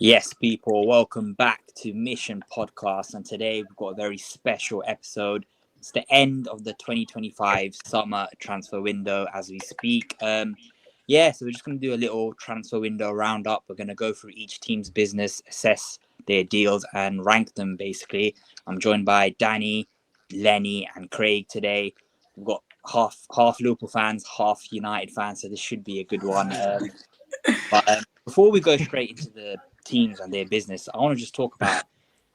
Yes, people, welcome back to Mission Podcast. And today we've got a very special episode. It's the end of the 2025 summer transfer window as we speak. So we're just going to do a little transfer window roundup. We're going to go through each team's business, assess their deals, and rank them basically. I'm joined by Danny, Lennie, and Craig today. We've got half Liverpool fans, half United fans, so this should be a good one. But before we go straight into the teams and their business, I want to just talk about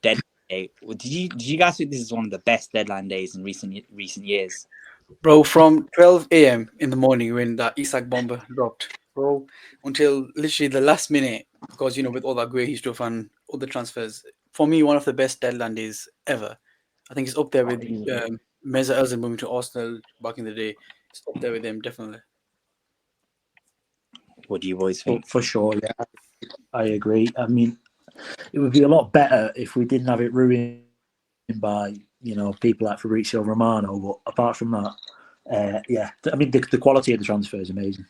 deadline day. Did you guys think this is one of the best deadline days in recent years? Bro, from 12 a.m. in the morning when the Isak bomber dropped, bro, until literally the last minute, because, with all that great stuff and all the transfers, for me, one of the best deadline days ever. I think it's up there with Mesut Ozil moving to Arsenal back in the day. It's up there with them, definitely. What do you boys Oh, think? for sure, yeah, I agree. I mean, it would be a lot better if we didn't have it ruined by people like Fabrizio Romano. But apart from that, yeah, I mean the quality of the transfer is amazing.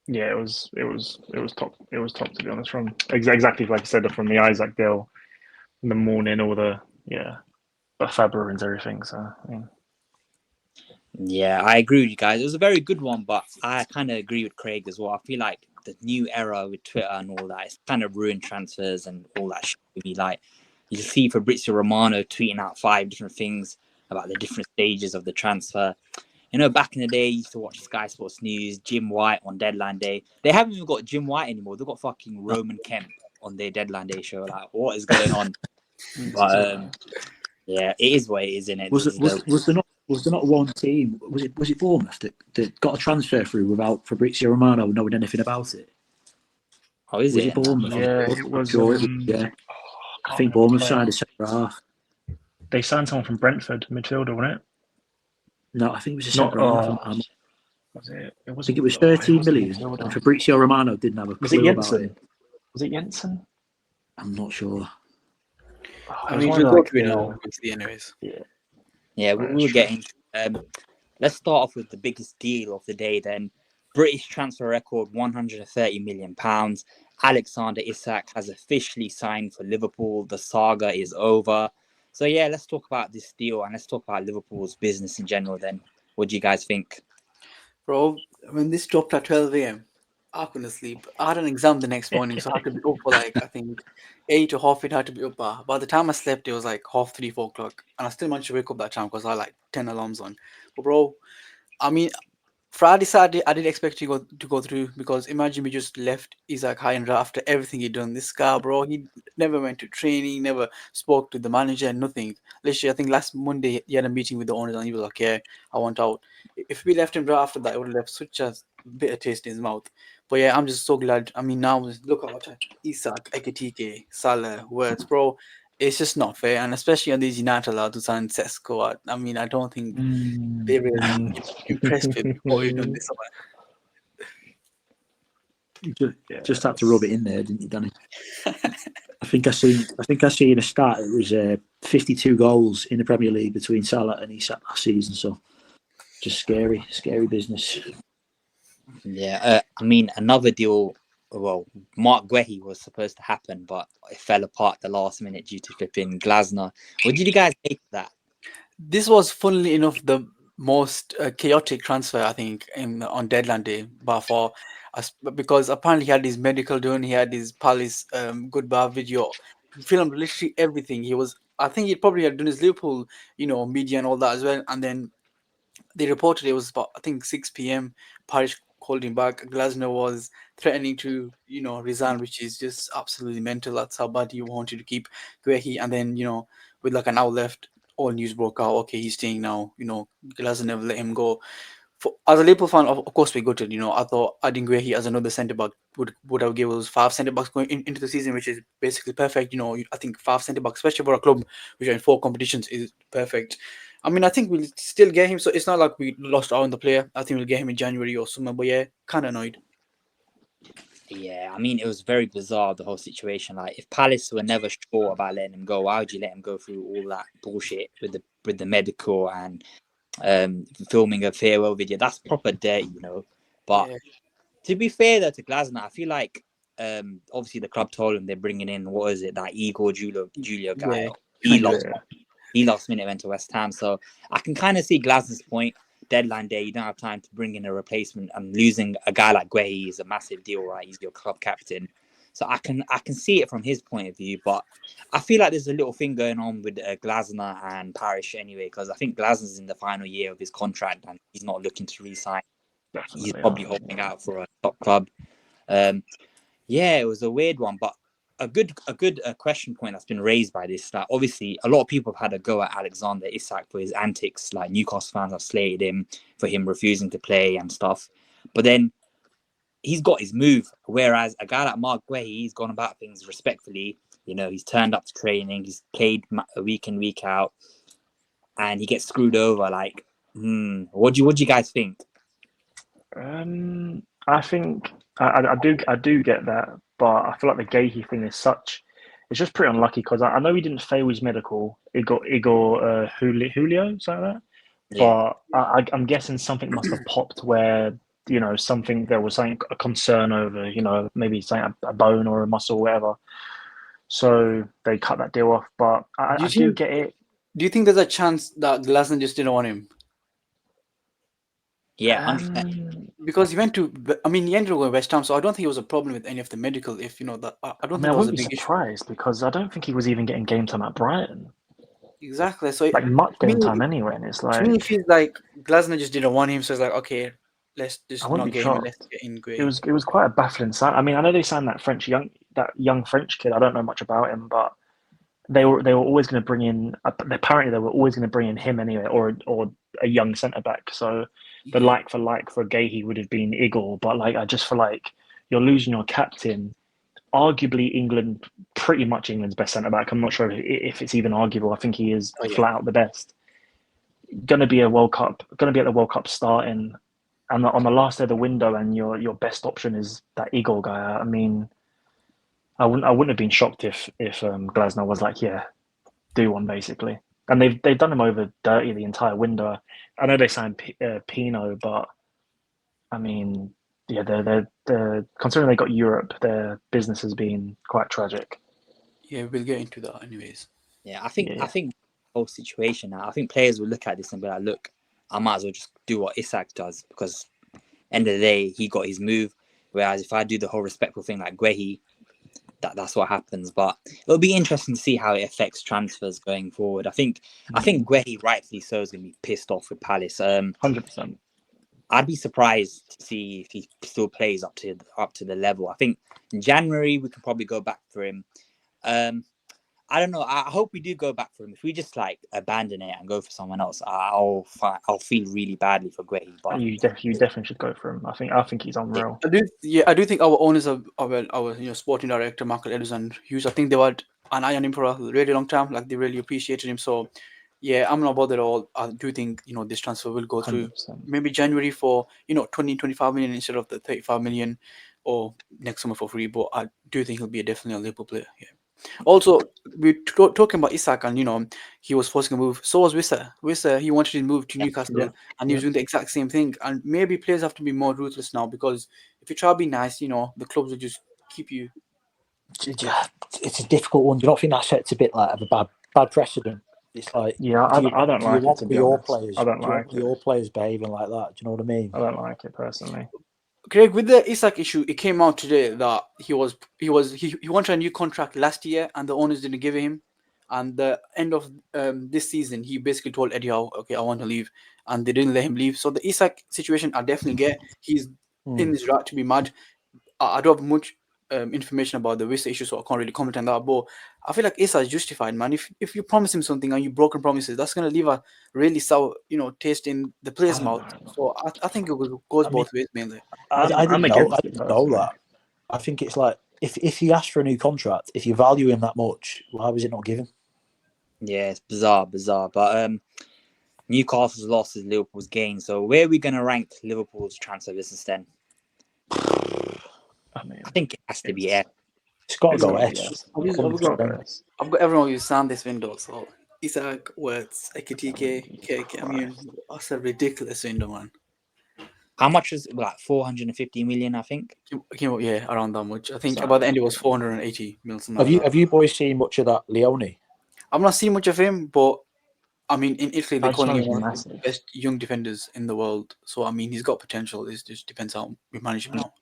Yeah, it was top. It was top, to be honest. From exactly like I said, from the Isaac deal in the morning, all the Fabra and everything. So Yeah, I agree with you guys. It was a very good one, but I kind of agree with Craig as well. I feel like the new era with Twitter and all that, it's kind of ruined transfers and all that shit. Like, you see Fabrizio Romano tweeting out 5 different things about the different stages of the transfer. Back in the day, you used to watch Sky Sports News, Jim White on deadline day. They haven't even got Jim White anymore. They've got fucking Roman Kemp on their deadline day show. Like, what is going on? But yeah, it is what it is, isn't it? Was there not one team? Was it Bournemouth that got a transfer through without Fabrizio Romano knowing anything about it? Oh, is Was it? it Bournemouth? Yeah, it was. Yeah. I think Bournemouth signed a centre half. They signed someone from Brentford, midfielder, wasn't it? No, I think it was a centre half. Was it? I think it was 13 million. And Fabrizio Romano didn't have a clue about it. Was it Jensen? I'm not sure. I mean, we'll go through now, anyways. Yeah, we'll get into. Let's start off with the biggest deal of the day then. British transfer record, £130 million. Alexander Isak has officially signed for Liverpool. The saga is over. So yeah, let's talk about this deal and let's talk about Liverpool's business in general then. What do you guys think? Bro, when this dropped at 12 a.m., I couldn't sleep. I had an exam the next morning, so I had to be up for I think 8 or half 8 had to be up. By the time I slept, it was like 3:30, 4 o'clock. And I still managed to wake up that time because I had 10 alarms on. But bro, I mean, Friday, Saturday, I didn't expect to go through because imagine we just left Isaac high and dry after everything he'd done. This guy, bro, he never went to training, never spoke to the manager, nothing. Literally, I think last Monday he had a meeting with the owners and he was like, "Yeah, I want out." If we left him dry after that, it would have left such a bitter taste in his mouth. But yeah, I'm just so glad. I mean, now look at what Isaac, Ekitike, Salah, words, bro. It's just not fair, and especially on these United lads who signed Sesko. I mean, I don't think they really impressed with what we've done this summer. You just had to rub it in there, didn't you, Danny? I think I seen a stat. It was 52 goals in the Premier League between Salah and Isak last season. So just scary business. Yeah, I mean, another deal. Well, Mark Guehi was supposed to happen, but it fell apart at the last minute due to flipping Glasner. What did you guys make of that? This was, funnily enough, the most chaotic transfer, I think, on deadline day by far. Because apparently he had his medical done, he had his Palace goodbye video, filmed literally everything. I think he probably had done his Liverpool, media and all that as well. And then they reported it was about, I think, 6 p.m. Parish called him back. Glasner was threatening to, resign, which is just absolutely mental. That's how bad he wanted to keep Guehi. And then, with like an hour left, all news broke out. Okay, he's staying now. Glasner never let him go. As a Liverpool fan, of course, we gutted. I thought adding Guehi as another centre back would have given us 5 centre backs going into the season, which is basically perfect. I think 5 centre backs, especially for a club which are in 4 competitions, is perfect. I mean, I think we'll still get him, so it's not like we lost out on the player. I think we'll get him in January or summer, but yeah, kind of annoyed. Yeah, I mean, it was very bizarre, the whole situation. Like, if Palace were never sure about letting him go, why would you let him go through all that bullshit with the medical and filming a farewell video? That's proper dirty, But to be fair, though, to Glasner, I feel like obviously the club told him they're bringing in, what is it, that Igor Julio guy. Yeah. He Yeah. lost. He last minute went to West Ham. So I can kind of see Glasner's point. Deadline day, you don't have time to bring in a replacement, and losing a guy like Guehi is a massive deal, right? He's your club captain. So I can see it from his point of view, but I feel like there's a little thing going on with Glasner and Parish anyway, because I think Glasner's in the final year of his contract and he's not looking to re-sign. Definitely. He's probably holding out for a top club. Yeah, it was a weird one, but a good question point that's been raised by this. Like, obviously, a lot of people have had a go at Alexander Isak for his antics. Like, Newcastle fans have slated him for him refusing to play and stuff. But then he's got his move, whereas a guy like Mark Guehi, he's gone about things respectfully. You know, he's turned up to training, he's played week in, week out, and he gets screwed over. Like, what do you guys think? I think I do get that, but I feel like the Gahey thing is it's just pretty unlucky because I know he didn't fail his medical. Igor Julio, something like that. Yeah. But I'm guessing something must have popped where there was a concern over maybe something a bone or a muscle or whatever. So they cut that deal off. But I do get it. Do you think there's a chance that Glasner just didn't want him? Yeah, 100%. Because he went to, he ended up going West Ham, so I don't think it was a problem with any of the medical. If you know that, I don't think that was a wouldn't big be surprised because I don't think he was even getting game time at Brighton. issue. Exactly. So Like much game time anyway, and it's to like me, it feels like Glasner just didn't want him, so it's like, okay, let's I just wouldn't not be get him. Let's shocked. get in Gray. It was quite a baffling sign. I mean, I know they signed that young French kid. I don't know much about him, but they were always going to bring in. Apparently, they were always going to bring in him anyway, or a young centre back. So the like for Gahey would have been Igor, but like I just feel like you're losing your captain. Arguably, pretty much England's best centre back. I'm not sure if it's even arguable. I think he is flat out the best. Going to be at the World Cup starting, and on the last day of the window, and your best option is that Igor guy. I mean, I wouldn't have been shocked if Glasner was like, yeah, do one basically. And they've done him over dirty the entire window. I know they signed Pino, but I mean, yeah, they're considering they got Europe, their business has been quite tragic. Yeah, we'll get into that anyways. Yeah, I think the whole situation now, I think players will look at this and be like, look, I might as well just do what Isak does, because end of the day, he got his move. Whereas if I do the whole respectful thing like Guehi, that's what happens. But it'll be interesting to see how it affects transfers going forward. I think Guehi, rightfully so, is going to be pissed off with Palace. 100%. I'd be surprised to see if he still plays up to the level. I think in January we can probably go back for him. I don't know. I hope we do go back for him. If we just like abandon it and go for someone else, I'll feel really badly for Guehi. But you definitely should go for him. I think he's unreal. I do think our owners are our sporting director Michael Edison Hughes. I think they were an eye on him for a really long time. Like they really appreciated him. So yeah, I'm not bothered at all. I do think this transfer will go through 100%. maybe January for 20-25 million instead of the 35 million, or next summer for free. But I do think he'll be definitely a Liverpool player. Yeah. Also, we're talking about Isak, and he was forcing a move. So was Wissa. Wissa, he wanted to move to Newcastle, and he was doing the exact same thing. And maybe players have to be more ruthless now, because if you try to be nice, the clubs will just keep you. It's a difficult one. Do you not think that sets a bit like of a bad precedent? It's like, I don't like it, to be honest. I don't like your players behaving like that. Do you know what I mean? I don't like it personally. Craig, with the Isak issue, it came out today that he wanted a new contract last year, and the owners didn't give it him. And the end of this season, he basically told Eddie Howe, "Okay, I want to leave," and they didn't let him leave. So the Isak situation, I definitely get. He's in his right to be mad. I don't have much information about the Wissa issue, so I can't really comment on that. But I feel like Isak is justified, man. If you promise him something and you broken promises, that's gonna leave a really sour, taste in the player's mouth. So I think it goes both ways mainly. I didn't know that. I think it's like if he asks for a new contract, if you value him that much, why was it not given? Yeah, it's bizarre. But Newcastle's loss is Liverpool's gain. So where are we going to rank Liverpool's transfer business then? I think it has to be F. It's got to go S. I've got everyone who's signed this window. So Isak, Wirtz, Ekitike, KK. I mean, that's a ridiculous window, man. How much is like 450 million? I think. Yeah, around that much. I think So- about the end it was 480 mil, something Have like you that. have you boys seen much of that Leone? I've not seen much of him, but I mean, in Italy, they're I just know calling him he's one of the massive. best young defenders in the world. So I mean, he's got potential. It just depends how we manage him now.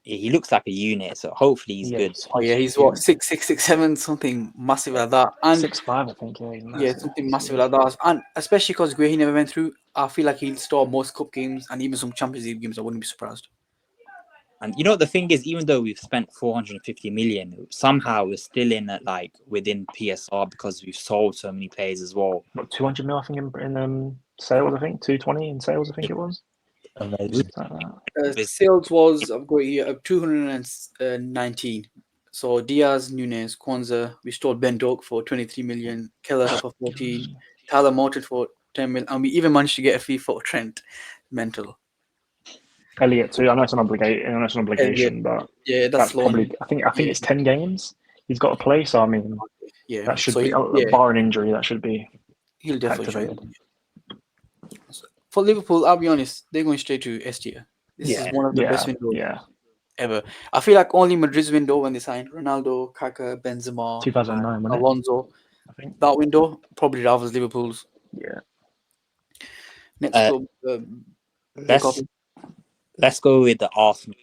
Yeah, he looks like a unit, so hopefully he's Yeah, good. Oh yeah, he's what 6'6", 6'7", something massive like that, and 6'5", I think. Yeah, he's yeah, massive. something massive like that. And especially because where he never went through, I feel like he'll start most cup games and even some Champions League games. I wouldn't be surprised. And you know the thing is, even though we've spent 450 million, somehow we're still in at like within PSR because we've sold so many players as well. What, 200 mil, I think, in sales. I think 220 in sales. I think it was. Amazing. Something like that. Sales was I've got here 219. So Diaz, Nunes, Kwanzaa, we stole Ben Doak for 23 million, Kelleher for 14, Tyler Morton for 10 million, and we even managed to get a fee for Trent. Mental. Elliot too. I know it's an obligation, but Yeah, that's that's slow. probably. I think Yeah. it's 10 games he's got to play. So I mean, Yeah, that should so be bar an injury. That should be he'll definitely activated. join. For Liverpool, I'll be honest, they're going straight to S tier. This is one of the best windows Yeah. ever. I feel like only Madrid's window when they signed Ronaldo, Kaká, Benzema, 2009, wasn't it? Alonso. I think. That window probably rivals Liverpool's. Yeah. Next club, Let's go with the Arsenal.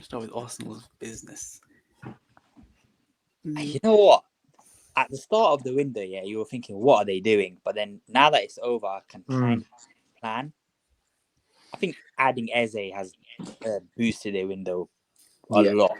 start with Arsenal's business. You know what? At the start of the window, yeah, you were thinking, what are they doing? But then now that it's over, I can kind of plan. I think adding Eze has boosted their window a lot.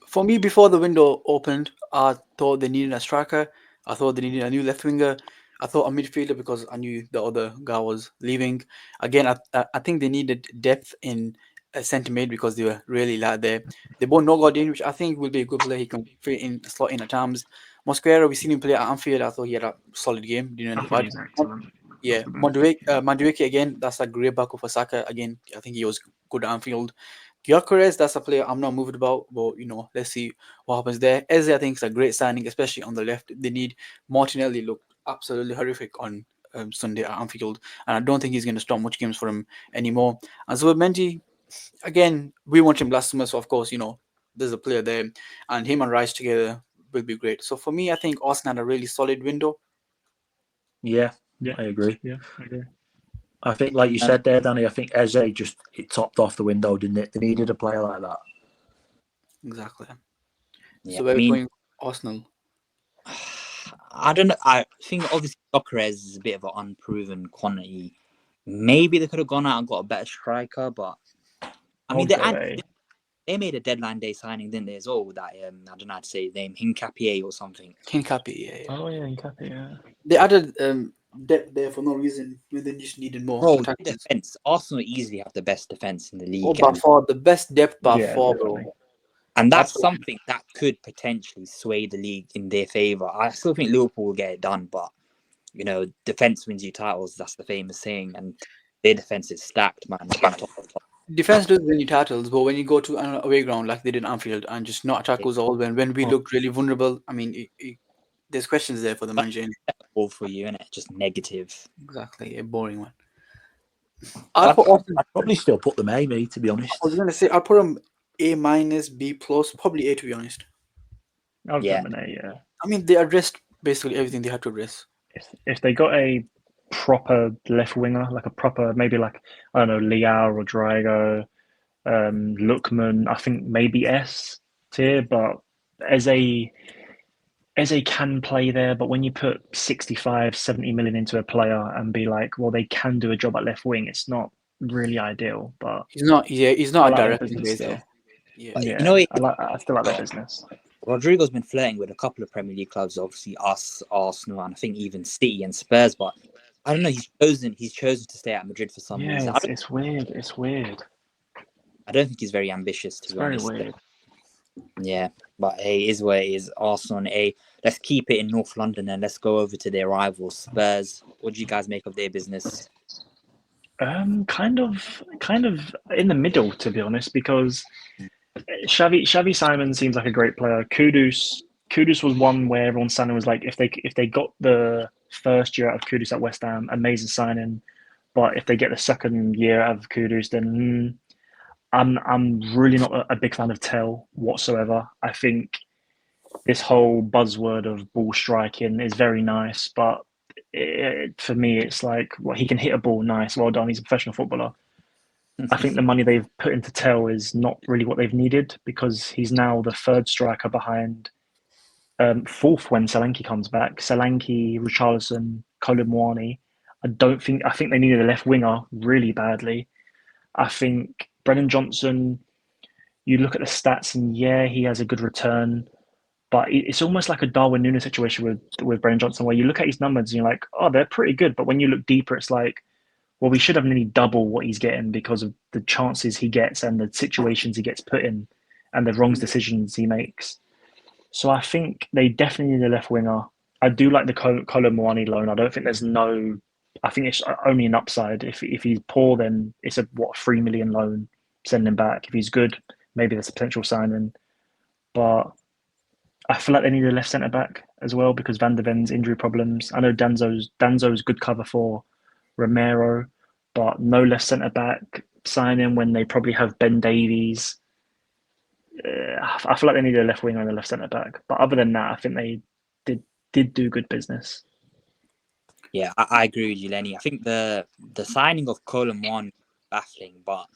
For me, before the window opened, I thought they needed a striker. I thought they needed a new left winger. I thought a midfielder because I knew the other guy was leaving. Again, I think they needed depth in centre mid because they were really light there. They bought Nogodin, which I think will be a good player. He can fit in, slot in at times. Mosquera, we seen him play at Anfield. I thought he had a solid game. Didn't I really think bad. he's excellent. Yeah, Madueke again. That's a great backup for Saka again. I think he was good at Anfield. Gyökeres, that's a player I'm not moved about, but let's see what happens there. Eze, I think, is a great signing, especially on the left. They need Martinelli looked absolutely horrific on Sunday at Anfield, and I don't think he's going to start much games for him anymore. And Zubimendi, again, we want him last summer, so of course, there's a player there, and him and Rice together will be great. So for me, I think Arsenal had a really solid window. Yeah, I agree. Yeah, I agree. I think, like you said there, Danny, I think Eze it topped off the window, didn't it? They needed a player like that. Exactly. Yeah, So we're going Arsenal. I don't know. I think obviously Gyökeres is a bit of an unproven quantity. Maybe they could have gone out and got a better striker, but I mean, they made a deadline day signing, didn't they, as well? That I don't know how to say his name, Hincapié or something. Hincapié, yeah. Oh yeah, Carpe, yeah. They added depth there for no reason when they just needed more. Bro, defense. Arsenal easily have the best defense in the league. By far, the best depth by far, definitely. bro. And that's something that could potentially sway the league in their favour. I still think Liverpool will get it done, but defense wins you titles. That's the famous saying, and their defense is stacked, man. Defense does win you titles, but when you go to an away ground like they did in Anfield and just not attack us all, when we looked really vulnerable, I mean, there's questions there for the manager. All for you, innit? Just negative. Exactly, a boring one. I'd probably still put them A, me, to be honest. I was gonna say I'd put them A minus, B plus, probably A to be honest. I'll put them an A, yeah. I mean, they addressed basically everything they had to address. If they got a proper left winger, like a proper, maybe like, I don't know, Leao, Rodrigo, Lookman, I think maybe S tier, but Eze can play there, but when you put 65, 70 million into a player and be like, well, they can do a job at left wing, it's not really ideal, but he's not a direct business still. Yeah. I still like their business. Rodrigo's been flirting with a couple of Premier League clubs, obviously us, Arsenal, and I think even City and Spurs. But I don't know. He's chosen to stay at Madrid for some reason. It's weird. It's weird. I don't think he's very ambitious, to be honest. Very weird. Yeah, but hey, it is what it is. Arsenal, hey, let's keep it in North London and let's go over to their rivals, Spurs. What do you guys make of their business? Kind of in the middle, to be honest, because Xavi Simon seems like a great player. Kudus was one where everyone's signing was like, if they got the first year out of Kudus at West Ham, amazing signing. But if they get the second year out of Kudus, then I'm really not a big fan of Tell whatsoever. I think this whole buzzword of ball striking is very nice, but for me, it's like, well, he can hit a ball, nice, well done. He's a professional footballer. I think the money they've put into Tell is not really what they've needed because he's now the third striker behind fourth when Solanke comes back. Solanke, Richarlison, Colin. I think they needed a left winger really badly. I think Brennan Johnson, you look at the stats and yeah, he has a good return, but it's almost like a Darwin Núñez situation with Brennan Johnson where you look at his numbers and you're like, oh, they're pretty good. But when you look deeper, it's like, well, we should have nearly double what he's getting because of the chances he gets and the situations he gets put in and the wrong decisions he makes. So I think they definitely need a left winger. I do like the Colin Mwani loan. I don't think there's no. I think it's only an upside. If he's poor, then it's a 3 million loan. Send him back. If he's good, maybe there's a potential signing. But I feel like they need a left centre back as well because Van der Ven's injury problems. I know Danzo's good cover for Romero, but no left centre back. Sign him when they probably have Ben Davies. I feel like they need a left winger and a left centre back. But other than that, I think they did do good business. Yeah, I agree with you, Lenny. I think the signing of Colin Wan baffling, but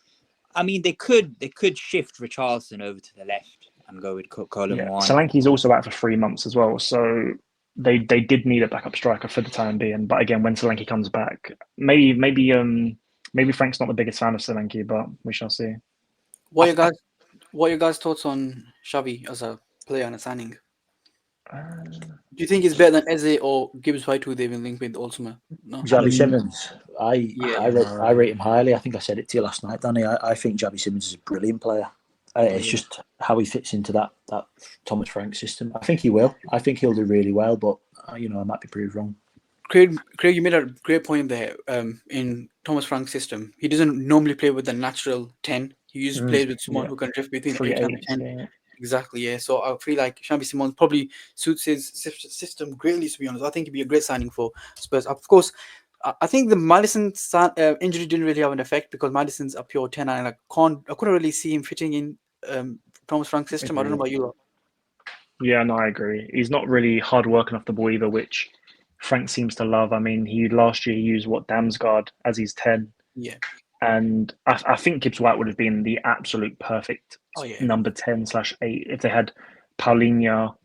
I mean they could shift Richarlison over to the left and go with Colin Wan. Solanke's also out for 3 months as well, so they did need a backup striker for the time being. But again, when Solanke comes back, maybe Frank's not the biggest fan of Solanke, but we shall see. What are your guys' thoughts on Xavi as a player and a signing? Do you think he's better than Eze or Gibbs White, who they've been linked with also? No. Xavi Simons, I rate him highly. I think I said it to you last night, Danny. I think Xavi Simons is a brilliant player. It's just how he fits into that Thomas Frank system. I think he will. I think he'll do really well, but I might be proved wrong. Craig, you made a great point there. In Thomas Frank's system, he doesn't normally play with the natural 10. He usually plays with someone who can drift between 8 and 10. Yeah. Exactly, yeah. So I feel like Xavi Simons probably suits his system greatly, to be honest. I think he'd be a great signing for Spurs. Of course, I think the Madison injury didn't really have an effect because Madison's a pure 10 and I couldn't really see him fitting in Thomas Frank's system. I don't know about you. Yeah, no, I agree. He's not really hard working off the ball either, which Frank seems to love. I mean, last year he used Damsgaard as his 10. Yeah. And I think Gibbs White would have been the absolute perfect number 10/8 if they had Paulinho,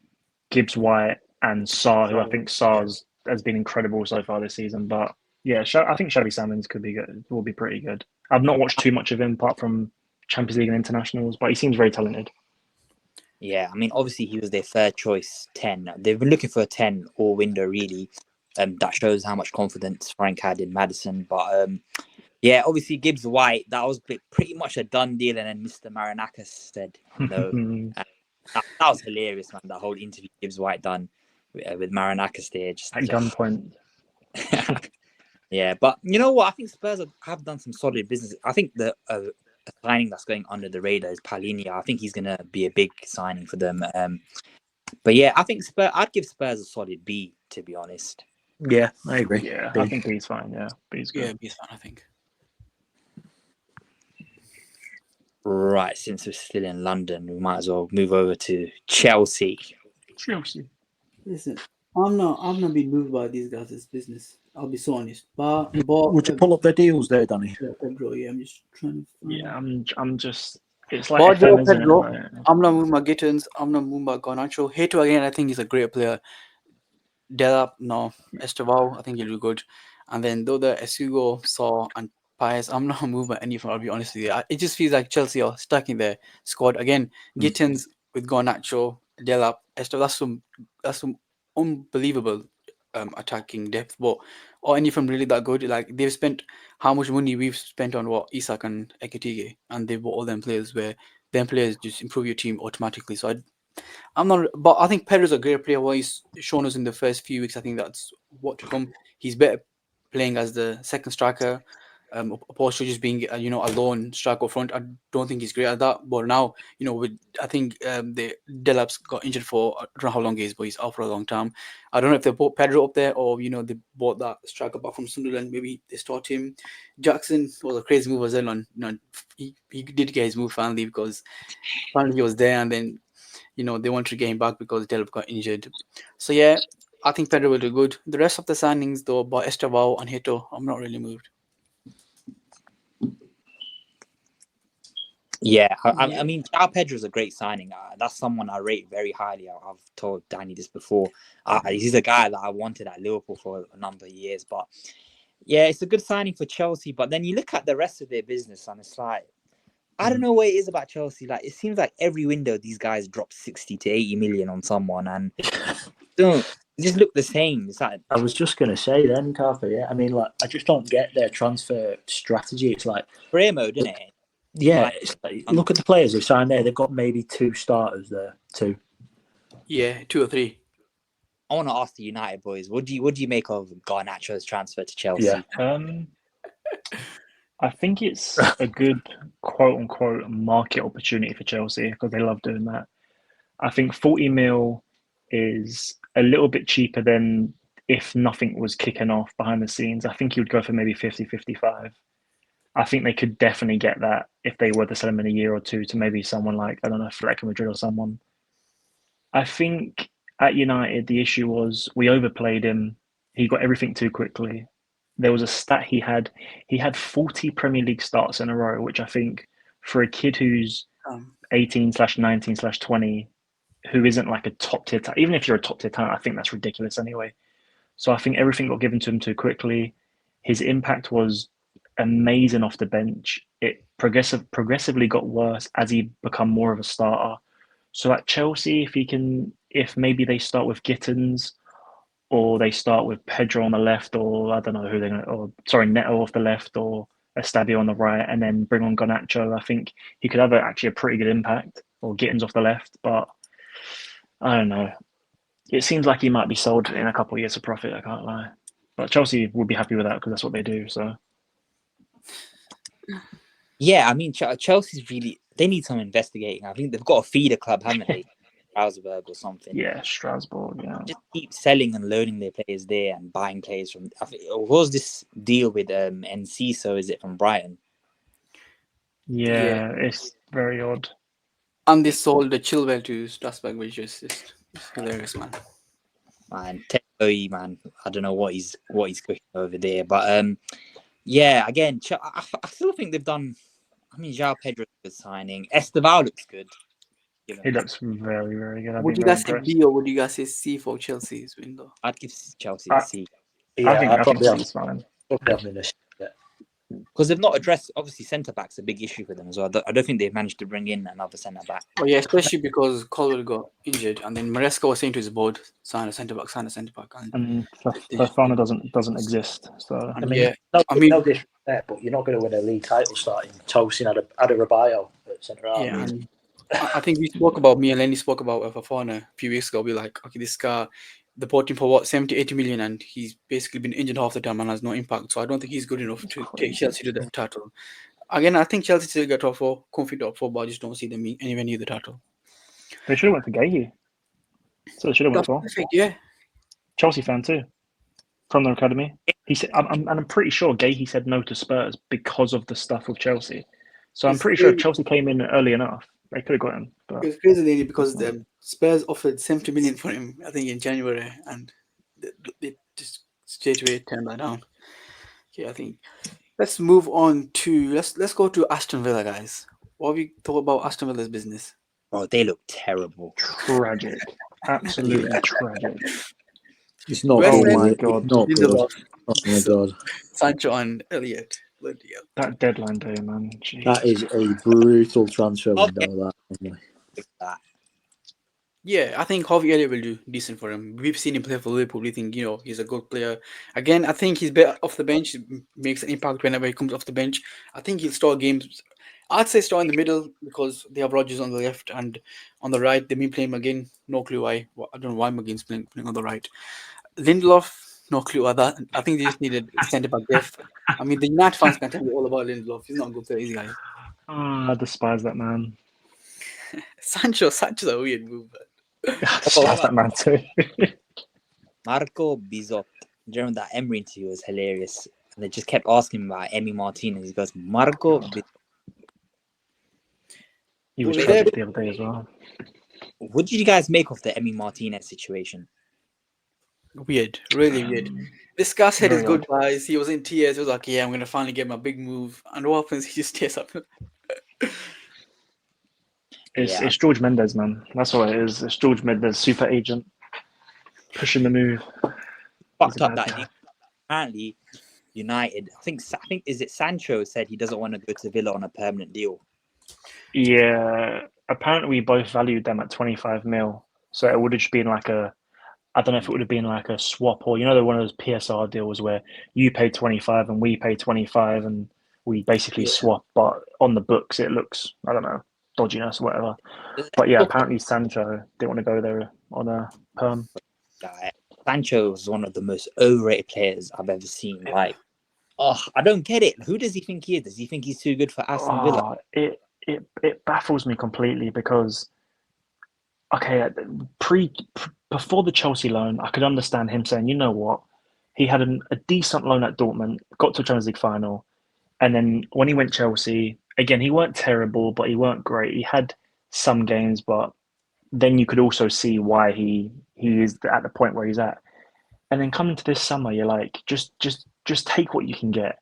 Gibbs White, and Sarr, who I think Sarr has been incredible so far this season. But yeah, I think Xavi Simons could be good. Will be pretty good. I've not watched too much of him apart from Champions League and internationals, but he seems very talented. Yeah, I mean, obviously he was their third choice 10. They've been looking for a 10 all window, really. That shows how much confidence Frank had in Madison. But yeah, obviously Gibbs White, that was pretty much a done deal. And then Mr. Marinakis said no. That was hilarious, man. That whole interview Gibbs White done with Marinakis there. Just at gunpoint. Yeah, but you know what? I think Spurs have done some solid business. I think the signing that's going under the radar is Paulinho. I think he's going to be a big signing for them. But yeah, I think I'd give Spurs a solid B, to be honest. Yeah, I agree. Yeah, I think B's fine. Yeah, B's good. Yeah, B's fine, I think. Right, since we're still in London, we might as well move over to Chelsea. Listen, I'm not being moved by these guys' business. I'll be so honest. But would you pull up their deals there, Danny? Pedro, yeah, I'm just trying to. Yeah, I'm just. It's like FM, Pedro. I'm not moving my Gittins. I'm not moving my Garnacho. Hato again. I think he's a great player. Delap, no. Estevao, I think he'll do good. And then though the Esugo, Saw, and Pies, I'm not moving by any of them. I'll be honest with you. It just feels like Chelsea are stuck in their squad again. Gittins with Garnacho, Delap, Estevao. That's some unbelievable attacking depth, but or any from really that good. Like they've spent how much money we've spent on Isak and Ekitike, and they bought all them players where them players just improve your team automatically. So I'm not, but I think Pedro's a great player. What he's shown us in the first few weeks, I think that's what to come. He's better playing as the second striker. opposed to just being a lone striker up front. I don't think he's great at that. But now, I think the Delap's got injured for, I don't know how long he is, but he's out for a long time. I don't know if they bought Pedro up there, or they bought that striker back from Sunderland. Maybe they start him. Jackson was a crazy move as well. And he did get his move finally, because apparently he was there, and then they wanted to get him back because Delap got injured. So yeah, I think Pedro will do good. The rest of the signings though, about Estevao and Hito, I'm not really moved. Yeah, I mean, João Pedro's a great signing. That's someone I rate very highly. I've told Danny this before. He's a guy that I wanted at Liverpool for a number of years. But yeah, it's a good signing for Chelsea. But then you look at the rest of their business, and it's like, I don't know what it is about Chelsea. Like, it seems like every window these guys drop 60 to 80 million on someone, and don't just look the same. It's like, I was just going to say then, Carpe, yeah. I mean, like, I just don't get their transfer strategy. It's like Bremo, didn't it? Yeah, look at the players they've signed there. They've got maybe 2 starters there, 2. Yeah, 2 or 3. I want to ask the United boys, what do you make of Garnacho's transfer to Chelsea? Yeah. I think it's a good quote unquote market opportunity for Chelsea, because they love doing that. I think 40 mil is a little bit cheaper than if nothing was kicking off behind the scenes. I think he would go for maybe 50, 55. I think they could definitely get that if they were to sell him in a year or two to maybe someone like, I don't know, Atletico Madrid or someone. I think at United, the issue was we overplayed him. He got everything too quickly. There was a stat he had 40 Premier League starts in a row, which I think for a kid who's 18/19/20, who isn't like a top tier talent, even if you're a top tier talent, I think that's ridiculous anyway. So I think everything got given to him too quickly. His impact was amazing off the bench. It progressively got worse as he become more of a starter. So at Chelsea, if maybe they start with Gittins, or they start with Pedro on the left, or I don't know who they're going to, or sorry, Neto off the left, or Estabio on the right, and then bring on Garnacho, I think he could have actually a pretty good impact, or Gittins off the left. But I don't know. It seems like he might be sold in a couple of years for profit, I can't lie. But Chelsea would be happy with that because that's what they do. So Yeah, I mean, Chelsea's really, they need some investigating. I think they've got a feeder club, haven't they? Strasbourg or something. yeah, Strasbourg, yeah. Just keep selling and loaning their players there and buying players from. I think, what was this deal with Enciso? Is it from Brighton? Yeah, it's very odd. And they sold the Chilwell to Strasbourg, which is just hilarious, man. Man, Teoi, man, I don't know what he's cooking over there, but yeah, again, I still think they've done. I mean, João Pedro's a good signing. Estevao looks good. He looks very, very good. Would you guys say B or would you guys say C for Chelsea's window? I'd give Chelsea a C. Yeah, I think C's fine. Because they've not addressed, obviously, centre back's a big issue for them as well. I don't think they've managed to bring in another centre back. Oh yeah, especially because Colwell got injured, and then Maresca was saying to his board, sign a centre back. And Fofana doesn't exist. So I mean, yeah, no disrespect, but you're not going to win a league title starting Tosin Adebayo at centre half. Yeah, and I think me and Lennie spoke about Fofana a few weeks ago. We're like, okay, this guy, they bought him for what, 70, 80 million, and he's basically been injured half the time and has no impact. So I don't think he's good enough to take Chelsea to the title. Again, I think Chelsea still get top 4, comfy top 4, but I just don't see them anywhere near the title. they should have went for Gahey. So they should have went for. Perfect, yeah. Chelsea fan too, from the academy. He said, I'm pretty sure Gahey said no to Spurs because of the stuff with Chelsea. So I'm pretty sure if Chelsea came in early enough, they could have got him. But It's crazy because the Spurs offered 70 million for him, I think, in January, and they just straight away turned that down. Okay, I think let's move on to let's go to Aston Villa, guys. What have you thought about Aston Villa's business? Oh, they look terrible. tragic, absolutely tragic. It's not. West Oh Ham, my god, Not good. Lindelof, Oh my god. Sancho and Elliott. Bloody hell. that deadline day, man. Jeez. That is a brutal transfer Okay. window. Look at that. Yeah, I think Harvey Elliott will do decent for him. We've seen him play for Liverpool. We think, he's a good player. Again, I think he's better off the bench. He makes an impact whenever he comes off the bench. I think he'll start games. I'd say start in the middle because they have Rodgers on the left and on the right. They've been playing again. No clue why. I don't know why McGinn's playing on the right. Lindelof, No clue about that. I think they just needed centre back depth. I mean, the United fans can tell you all about Lindelof. He's not a good player, is he, guys? I despise that man. Sancho's a weird move. I What despise about that man too. Marco Bizot? Do you remember that Emery interview was hilarious? And they just kept asking him about Emi Martinez. He goes, Marco Bizot. He was Well, tragic the other day as well. What did you guys make of the Emi Martinez situation? Weird, really weird. This guy said his Very odd. goodbyes. He was in tears. He was like, "Yeah, I'm gonna finally get my big move." And what happens? He just tears up. It's George Mendes, man. That's what it is. It's George Mendes, super agent, pushing the move. Fucked up bad that guy. apparently United. I think is it Sancho said he doesn't want to go to Villa on a permanent deal. Yeah, apparently we both valued them at 25 mil. So it would have just been like I don't know if it would have been like a swap or, one of those PSR deals where you pay 25 and we pay 25 and we basically swap. But on the books, it looks, I don't know, dodginess or whatever. But yeah, apparently Sancho didn't want to go there on a perm. Sancho was one of the most overrated players I've ever seen. Like, I don't get it. Who does he think he is? Does he think he's too good for Aston Villa? It baffles me completely because, okay, before the Chelsea loan, I could understand him saying, you know what, he had a decent loan at Dortmund, got to a Champions League final, and then when he went Chelsea, again, he weren't terrible, but he weren't great. He had some games, but then you could also see why he is at the point where he's at. And then coming to this summer, you're like, just take what you can get.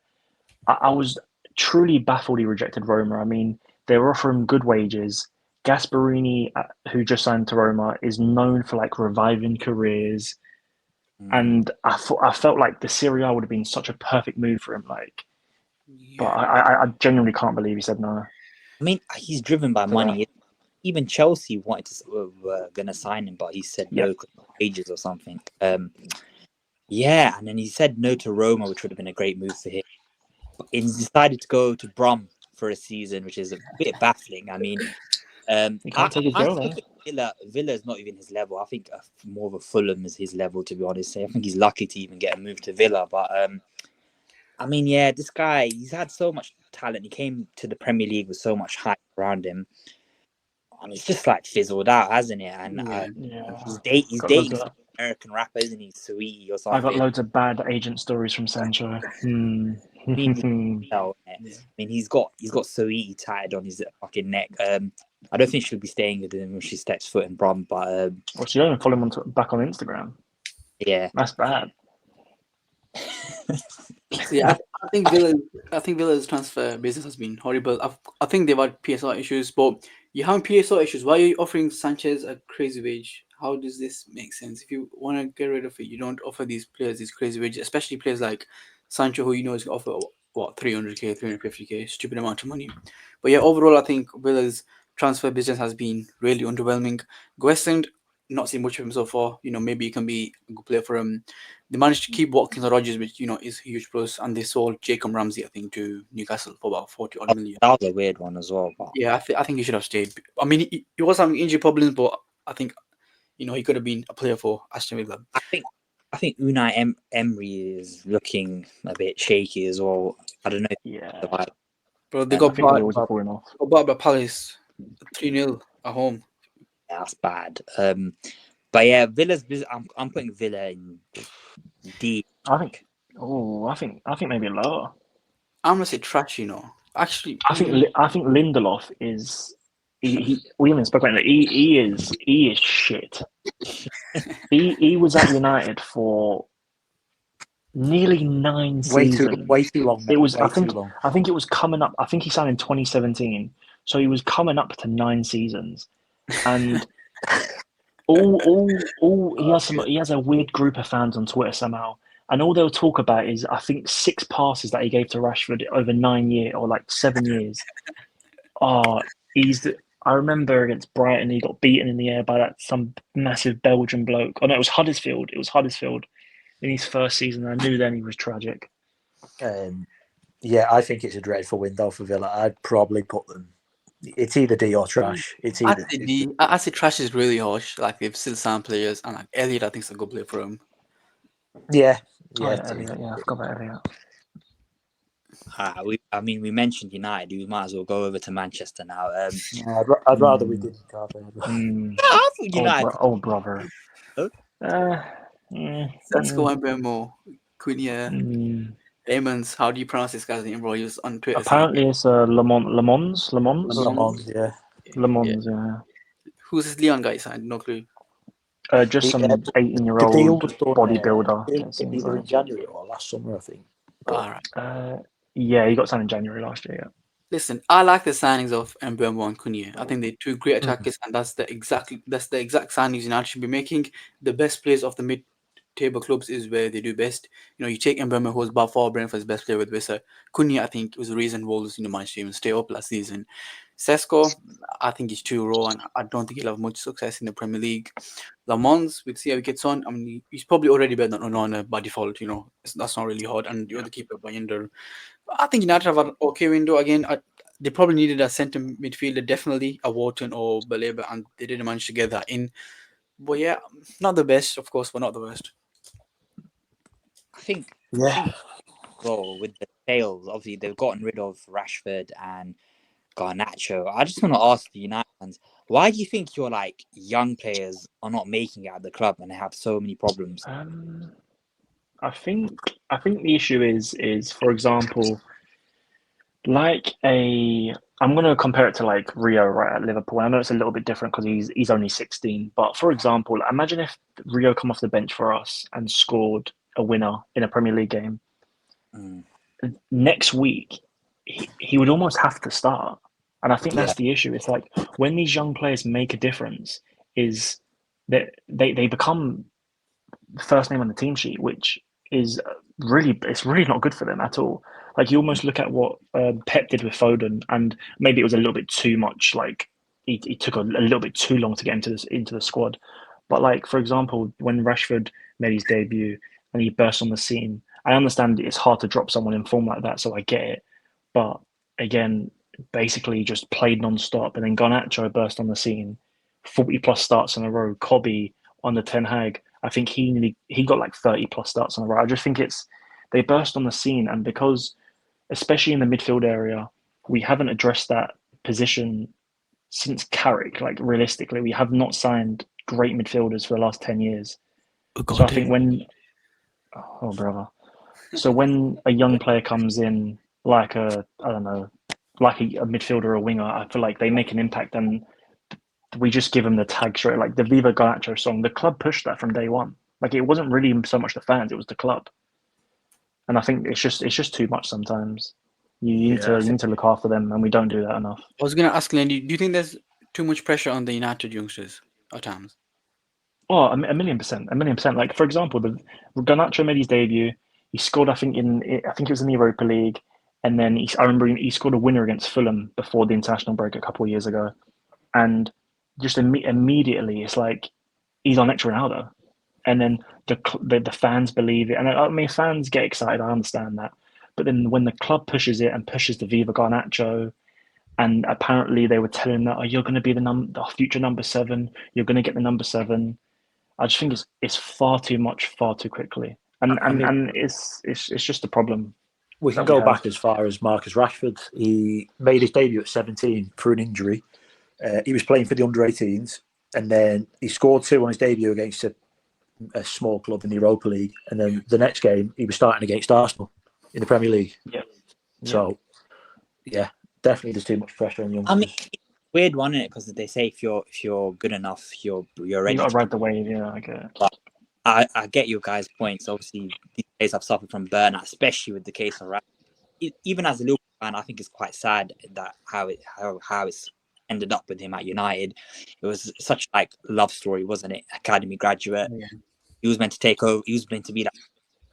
I was truly baffled he rejected Roma. I mean, they were offering good wages. Gasperini, who just signed to Roma, is known for like reviving careers. And I felt like the Serie A would have been such a perfect move for him. But I genuinely can't believe he said no. I mean, he's driven by money. Even Chelsea wanted to were going to sign him, but he said no, wages or something. Yeah, and then he said no to Roma, which would have been a great move for him. But he's decided to go to Brum for a season, which is a bit baffling. I mean, he can't take his girl there. Villa is not even his level. I think more of a Fulham is his level, to be honest. I think he's lucky to even get a move to Villa. But I mean, yeah, this guy, he's had so much talent. He came to the Premier League with so much hype around him. And it's just like fizzled out, hasn't it? And he's dating some American rapper, isn't he? Sweetie or something. I got loads of bad agent stories from Sancho. I mean, he's got Sweetie tied on his fucking neck. I don't think she'll be staying with him when she steps foot in Brum, but well, she don't even follow him back on Instagram. Yeah, that's bad. Yeah, I think Villa's transfer business has been horrible. I think they've had PSR issues, but you have PSR issues. Why are you offering Sanchez a crazy wage? How does this make sense? If you want to get rid of it, you don't offer these players these crazy wages, especially players like Sancho, who is going to offer 300k, 350k, stupid amount of money. But yeah, overall, I think Villa's transfer business has been really underwhelming. Guessing, not seen much of him so far. Maybe he can be a good player for him. They managed to keep Watkins and Rodgers, which is a huge plus, and they sold Jacob Ramsey, I think, to Newcastle for about 40 odd million. That was a weird one as well. But... Yeah, I think he should have stayed. I mean, he was having injury problems, but I think he could have been a player for Aston Villa. I think Unai Emery is looking a bit shaky as well. I don't know. Yeah, bro, they got bought by Palace 3-0 at home. Yeah, that's bad. But yeah, Villa's. I'm putting Villa in D. I think maybe lower. I'm gonna say trash. Actually, I think Lindelof is. We haven't spoken about it. He is shit. he was at United for nearly 9 seasons. Way too long. It was. I think it was coming up. I think he signed in 2017, so he was coming up to 9 seasons, and. He has a weird group of fans on Twitter somehow, and all they'll talk about is I think 6 passes that he gave to Rashford over 9 years or like 7 years. I remember against Brighton he got beaten in the air by some massive Belgian bloke. Oh no, it was Huddersfield. It was Huddersfield in his first season. I knew then he was tragic. Yeah, I think it's a dreadful window for Villa. I'd probably put them. It's either D or trash. It's either D. I say trash is really harsh. Like they've still signed players, and like Elliot, I think is a good player for him. Yeah, Oh, Yeah, yeah, Elliot. Yeah, I forgot about Elliot. We mentioned United. We might as well go over to Manchester now. I'd rather we didn't. Carpe. I thought United. Old brother. Oh. Sesko and Bemo, Cunha, Mm. Amons. How do you pronounce this guy's name, bro? He was on Twitter saying Apparently, it's Le Mans. Lamont. Yeah. Le Yeah. Mans, yeah. Who's this Leon guy? I had no clue. Just some The 18-year-old deal was done. bodybuilder. It It seems either in like. January or last summer, I think. All right. Yeah, he got signed in January last year. Yeah. Listen, I like the signings of Mbeumo and Cunha. I think they're two great Mm. attackers, and that's the exact signings United should be making. The best players of the mid-table clubs is where they do best. You take Mbeumo, who was by far Brentford's best player with Vissa. Cunha, I think, was the reason Wolves managed to even stay up last season. Sesko, I think he's too raw, and I don't think he'll have much success in the Premier League. Lamons, we'll see how he gets on. I mean, he's probably already better than Onana by default. That's not really hard. And the other keeper, Bayender. I think United have an okay window again. They probably needed a centre midfielder, definitely a Wharton or Baleba, and they didn't manage to get that in. But yeah, not the best, of course, but not the worst. I think Yeah. well with the sales, obviously they've gotten rid of Rashford and Garnacho. I just want to ask the United fans, why do you think your young players are not making it at the club and they have so many problems? I think the issue is for example, I'm going to compare it to Rio right at Liverpool. I know it's a little bit different because he's only 16. But for example, imagine if Rio come off the bench for us and scored a winner in a Premier League game. Mm. Next week, he would almost have to start. And I think Yeah. that's the issue. It's like when these young players make a difference, is that they become first name on the team sheet, which is it's really not good for them at all. Like you almost look at what Pep did with Foden, and maybe it was a little bit too much. Like he took a little bit too long to get into the squad. But for example, when Rashford made his debut and he burst on the scene, I understand it's hard to drop someone in form like that, so I get it. But again, basically just played non-stop, and then Garnacho burst on the scene, 40 plus starts in a row. Kobe on the Ten Hag, I think he got like 30 plus starts in a row. I just think they burst on the scene, and because especially in the midfield area, we haven't addressed that position since Carrick. Like realistically, we have not signed great midfielders for the last 10 years. So I think oh brother, so when a young player comes in like a midfielder or a winger, I feel like they make an impact, and we just give them the tag straight. Like the Viva Garnacho song, the club pushed that from day one. Like it wasn't really so much the fans; it was the club. And I think it's just too much sometimes. You need to look after them, and we don't do that enough. I was going to ask Lenny, do you think there's too much pressure on the United youngsters at times? Oh, a million percent, a million percent. Like for example, the Garnacho made his debut. He scored, I think it was in the Europa League, and then I remember he scored a winner against Fulham before the international break a couple of years ago, and just immediately it's like he's our next Ronaldo, and then the fans believe it, and I mean fans get excited. I understand that, but then when the club pushes it and pushes the Viva Garnacho, and apparently they were telling that, oh, you're going to be the future number 7. You're going to get the number 7. I just think it's far too much, far too quickly, and I mean, and it's just a problem. we can that we go have. back as far as Marcus Rashford. He made his debut at 17 through an injury. He was playing for the under-18s, and then he scored 2 on his debut against a small club in the Europa League. And then the next game, he was starting against Arsenal in the Premier League. Yeah. So, yeah, definitely there's too much pressure on youngsters. I mean, it's weird one, isn't it? Because they say if you're good enough, you're ready. You got to ride the wave. Yeah, I get it. But I get your guys' points. Obviously, these days I've suffered from burnout, especially with the case of Rashford. Even as a Liverpool fan, I think it's quite sad that how it's ended up with him at United. It was such love story, wasn't it? Academy graduate. Yeah. He was meant to take over. He was meant to be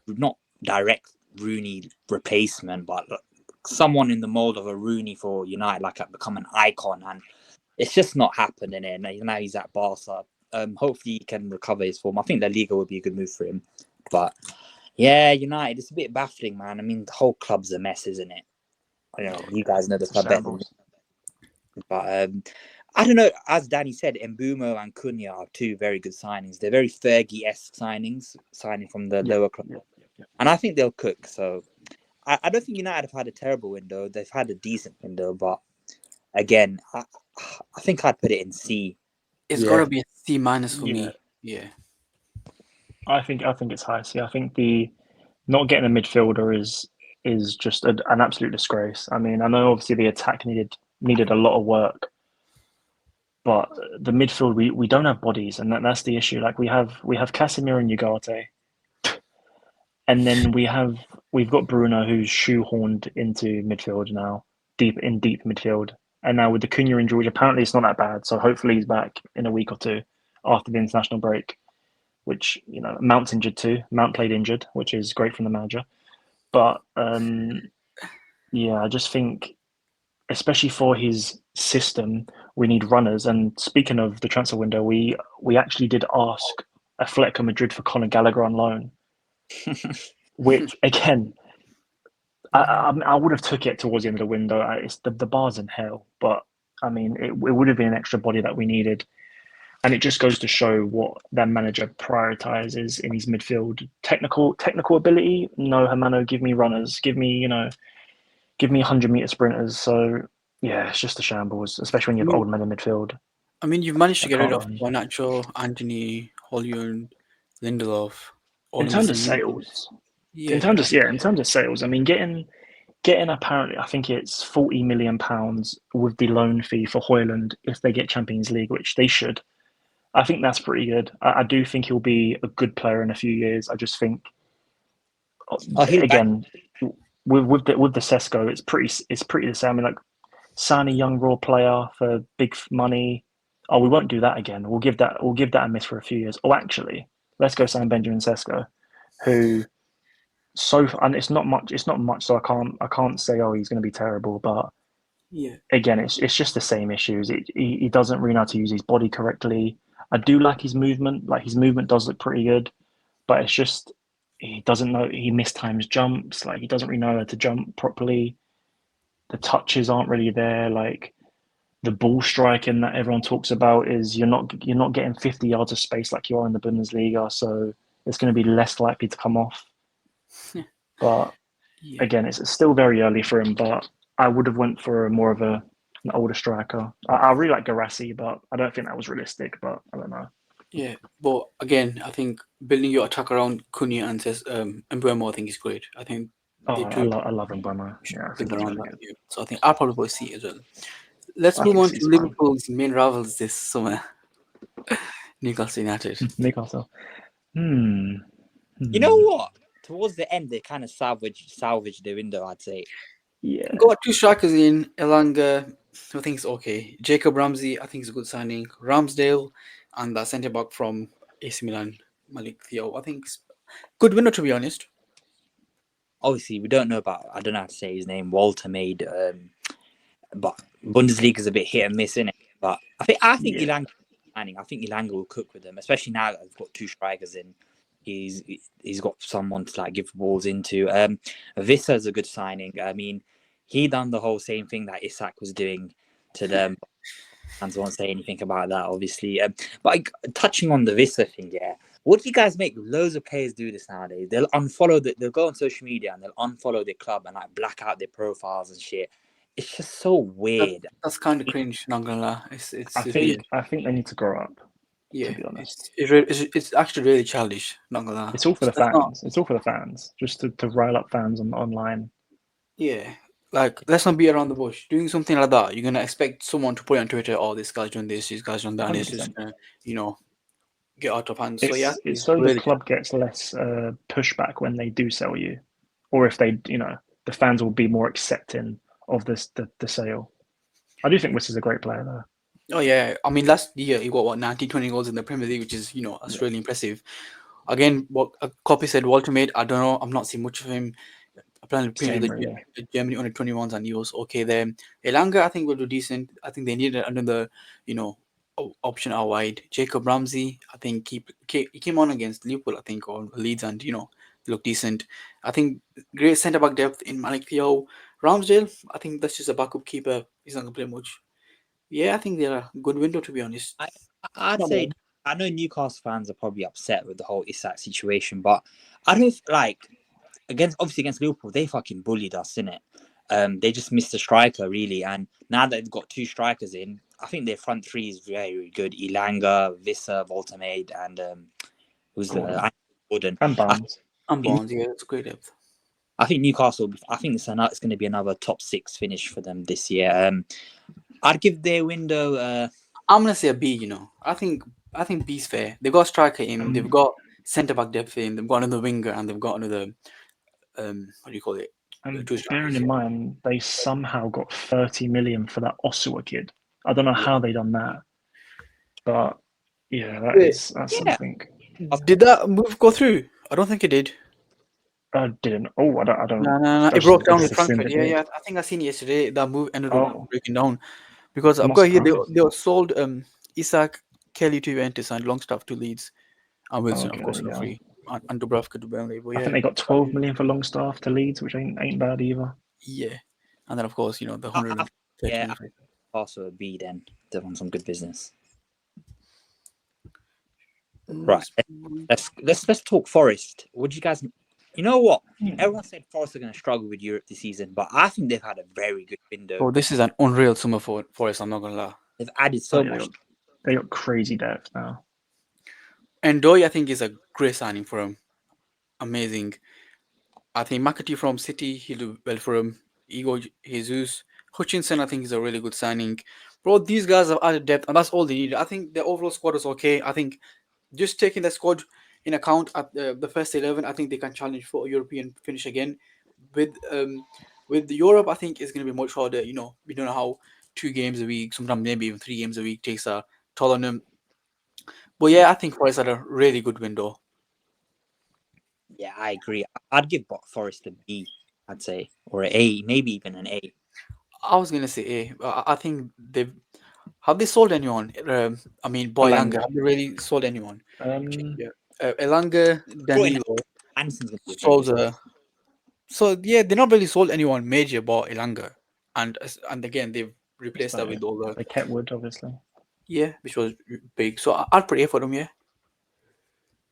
not direct Rooney replacement, but someone in the mold of a Rooney for United, become an icon, and it's just not happening. And now he's at Barca. Hopefully he can recover his form. I think La Liga would be a good move for him. But yeah, United, it's a bit baffling, man. I mean, the whole club's a mess, isn't it? You guys know the club better than me. But I don't know. As Danny said, Mbeumo and Cunha are 2 very good signings. They're very Fergie-esque signings, signing from the lower club. and I think they'll cook. So I don't think United have had a terrible window. They've had a decent window, but again, I think I'd put it in C. It's Yeah. got to be a C minus for Yeah. me. Yeah. I think it's high C. I think the not getting a midfielder is just an absolute disgrace. I mean, I know obviously the attack needed a lot of work, but the midfield we don't have bodies, and that's the issue. Like we have Casemiro and Ugarte, and then we've got Bruno who's shoehorned into midfield now, deep midfield, and now with the Cunha injury, which apparently it's not that bad, so hopefully he's back in a week or two after the international break. Which Mount's injured too. Mount played injured, which is great from the manager. But yeah, I just think, especially for his system, we need runners. And speaking of the transfer window, we actually did ask Atletico Madrid for Conor Gallagher on loan, which again, I would have took it towards the end of the window. It's the bar's in hell, but I mean, it would have been an extra body that we needed. And it just goes to show what their manager prioritizes in his midfield. Technical ability, no, Hermano, give me runners, give me 100-meter sprinters. So yeah, it's just a shambles, especially when you have old men in midfield. I mean, you've managed to I get rid can't of run. Garnacho, Anthony, Hollywood, Lindelof. all In in terms the of same- sales, Yeah. in terms of sales, I mean, getting apparently, I think it's £40 million with the loan fee for Hoyland if they get Champions League, which they should. I think that's pretty good. I do think he'll be a good player in a few years. I just think, Oh, he'll back. again, with the Sesko, it's pretty the same. I mean, like sign a young raw player for big money. Oh, we won't do that again. We'll give that a miss for a few years. Oh, actually, let's go sign Benjamin Sesko, who and it's not much. It's not much. So I can't say he's going to be terrible, but Yeah. again, it's just the same issues. He doesn't really know how to use his body correctly. I do like his movement. Like his movement does look pretty good, but it's just he doesn't know. He mistimes jumps. Like he doesn't really know how to jump properly. The touches aren't really there. Like the ball striking that everyone talks about is you're not getting 50 yards of space like you are in the Bundesliga. So it's going to be less likely to come off. But Yeah. again, it's still very early for him. But I would have went for more of an older striker. I really like Garassi, but I don't think that was realistic. But I don't know. Yeah. But again, I think building your attack around Cunha and Mbeumo, I think is great. I think Oh, they I do love him, Bomo. Yeah, I think build he's around really that. good. Yeah. So I think I'll probably go C as well. Let's I move think on C's to fine. Liverpool's main rivals this summer, Newcastle United. Newcastle. Hmm. You know what? Towards the end, they kind of salvaged the window, I'd say. Yeah. Got two strikers in Elanga, I think it's okay. Jacob Ramsey, I think is a good signing. Ramsdale and the centre back from AC Milan, Malik Theo. I think it's good window to be honest. Obviously, we don't know about. I don't know how to say his name. Walter made, but Bundesliga is a bit hit and miss in it. But I think Yeah. Elanga signing. I think Elanga will cook with them, especially now that they've got two strikers in. He's got someone to like give balls into. Vissa is a good signing. I mean, he done the whole same thing that Isak was doing to them. Fans won't say anything about that, obviously. But touching on the Vissa thing, yeah. What do you guys make? Loads of players do this nowadays. They'll they'll go on social media and they'll unfollow their club and like black out their profiles and shit. It's just so weird. That's kind of cringe. Not gonna lie, it's I really, think they need to grow up. yeah. To be honest, It's actually really childish. Not gonna lie. it's all for the That's not- fans. It's all for the fans. Just to rile up fans online. Yeah, like let's not be around the bush. Doing something like that, you're gonna expect someone to put it on Twitter. Oh, this guy's doing this. This guy's doing that. And it's just 100%. gonna, get out of hand. So yeah, It's it's so the really club gets less pushback when they do sell you, or if they the fans will be more accepting of the sale. I do think Wiss is a great player though. Oh yeah, I mean last year he got 20 goals in the Premier League, which is that's really impressive. Again, what Carpe said, Walter made. I don't know. I'm not seeing much of him. Apparently, playing with Same, really. the Germany under 21s, and he was okay there. Elanga, I think will do decent. I think they needed another option out wide. Jacob Ramsey, I think he came on against Liverpool, I think, or Leeds, and looked decent. I think great centre back depth in Malik Theo. Ramsdale, I think that's just a backup keeper. He's not gonna play much. Yeah, I think they're a good window to be honest. I'd Not say bad. I know Newcastle fans are probably upset with the whole Isak situation, but I don't like. against Liverpool, they fucking bullied us, innit? They just missed a striker really, and now that they've got two strikers in, I think their front three is very good. Elanga, Visser, Voltamade, and who's the Gordon. And Barnes. And Bonds, yeah, it's great depth. I think Newcastle. I think it's going to be another top 6 finish for them this year. I'd give their window. I'm gonna say a B. I think B's fair. They've got a striker in. They've got centre back depth in. They've got another winger, and they've got another. What do you call it? And Two bearing strikers, in yeah. mind, they somehow got 30 million for that Osua kid. I don't know how they done that, but yeah, that's Yeah. something. Did that move go through? I don't think it did. I didn't. Oh, I don't. No. I It broke down with just assumed Frankfurt. it did. Yeah. I think I seen it yesterday. That move ended up Oh, breaking down because I'm I've not got here. surprised. They were sold Isaac Kelly to Juventus and Longstaff to Leeds, and Wilson, of Okay, course, there you for go. free, and Dubravka to Burnley. But I think they got 12 million for Longstaff to Leeds, which ain't bad either. Yeah, and then of course the 130 Yeah, million. also a B. Then they've done some good business. Right. Let's talk Forest. Would you guys? You know what? Everyone said Forest are going to struggle with Europe this season, but I think they've had a very good window. Oh, this is an unreal summer for Forest. I'm not gonna lie. They've added so much. They got crazy depth now. And Doy, I think, is a great signing for him. Amazing. I think McAtee from City, he'll do well for him. Igor Jesus, Hutchinson, I think is a really good signing. Bro, these guys have added depth, and that's all they need. I think the overall squad is okay. I think just taking the squad in account at the first 11, I think they can challenge for a European finish again. With Europe, I think it's going to be much harder. We don't know how 2 games a week, sometimes maybe even 3 games a week takes a toll on them. But yeah, I think Forest had a really good window. Yeah, I agree. I'd give Forest a B, I'd say, or an A, maybe even an A. I was gonna say A. I think have they sold anyone? I mean, Boy Elanga, have they really sold anyone? Yeah, Elanga, Danilo, Anderson's going to be a very good. Souza. So yeah, they're not really sold anyone major but Elanga, and again they've replaced that with all the They kept Wood, obviously. yeah, which was big. So I'll put A for them. Yeah.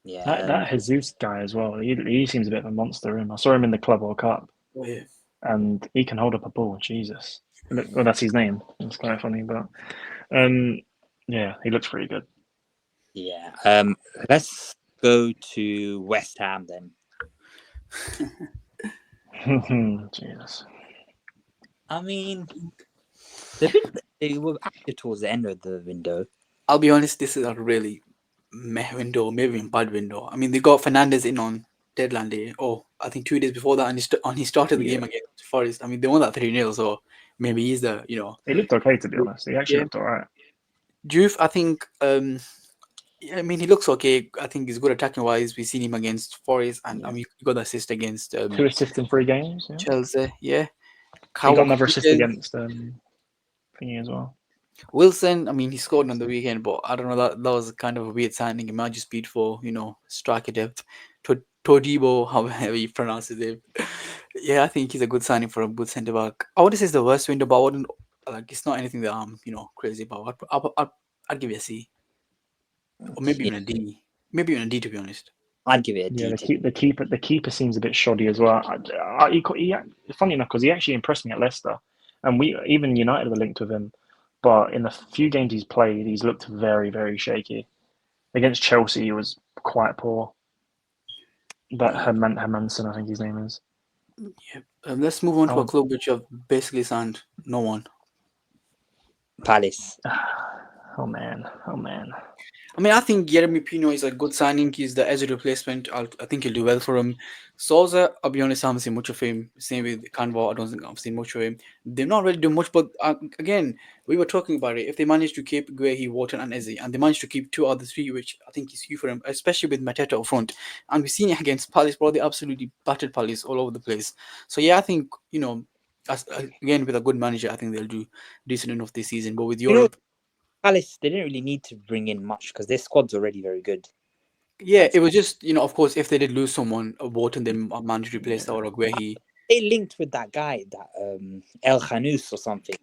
Yeah, That Jesus guy as well. He seems a bit of a monster. I saw him in the Club World Cup, Oh, yeah. and he can hold up a ball. Jesus. Well, that's his name. It's quite funny, but yeah, he looks pretty good. Yeah. Let's go to West Ham then. Jesus. I mean, they were active towards the end of the window. I'll be honest, this is a really meh window, maybe even bad window. I mean, they got Fernandez in on deadline day. Oh, I think 2 days before that, and he started the game against Forest. I mean, they won that 3-0, so maybe he's the He looked okay, to be honest. He actually looked alright. Juve, I think. I mean, he looks okay. I think he's good attacking wise. We've seen him against Forest, and I mean, he got the assist against 2 assists in 3 games. Yeah. Chelsea. Yeah, He got another assist against thingy as well. Wilson. I mean, he scored on the weekend, but I don't know. That was kind of a weird signing. He might just beat for striker depth. Todibo, however you pronounce his name. Yeah, I think he's a good signing for a good centre back. I wouldn't say it's the worst window, but I wouldn't it's not anything that I'm crazy about. I'd give it a C, or maybe even a D. Maybe even a D, to be honest. I'd give it a D. Yeah, the keeper seems a bit shoddy as well. Funny enough, because he actually impressed me at Leicester, and even United were linked with him. But in the few games he's played, he's looked very, very shaky. Against Chelsea, he was quite poor. That Hermanson, I think his name is. Yeah. Let's move on to a club which have basically signed no one. Palace. Oh man. I mean, I think Jeremy Pino is a good signing. He's the Ezra replacement. I think he'll do well for him. Souza, I'll be honest, I haven't seen much of him. Same with Canva, I don't think I've seen much of him. They've not really done much, but again, we were talking about it. If they manage to keep Guehi, Wharton, and Eze, and they manage to keep 2 out of the 3, which I think is huge for him, especially with Mateta up front, and we've seen it against Palace, bro, they absolutely battered Palace all over the place. So yeah, I think again with a good manager, I think they'll do decent enough this season. But with Europe. Palace, they didn't really need to bring in much because their squad's already very good. Yeah, it was just, of course, if they did lose someone, Wharton, they managed to replace that or Guehi. They linked with that guy, that El Khanous or something.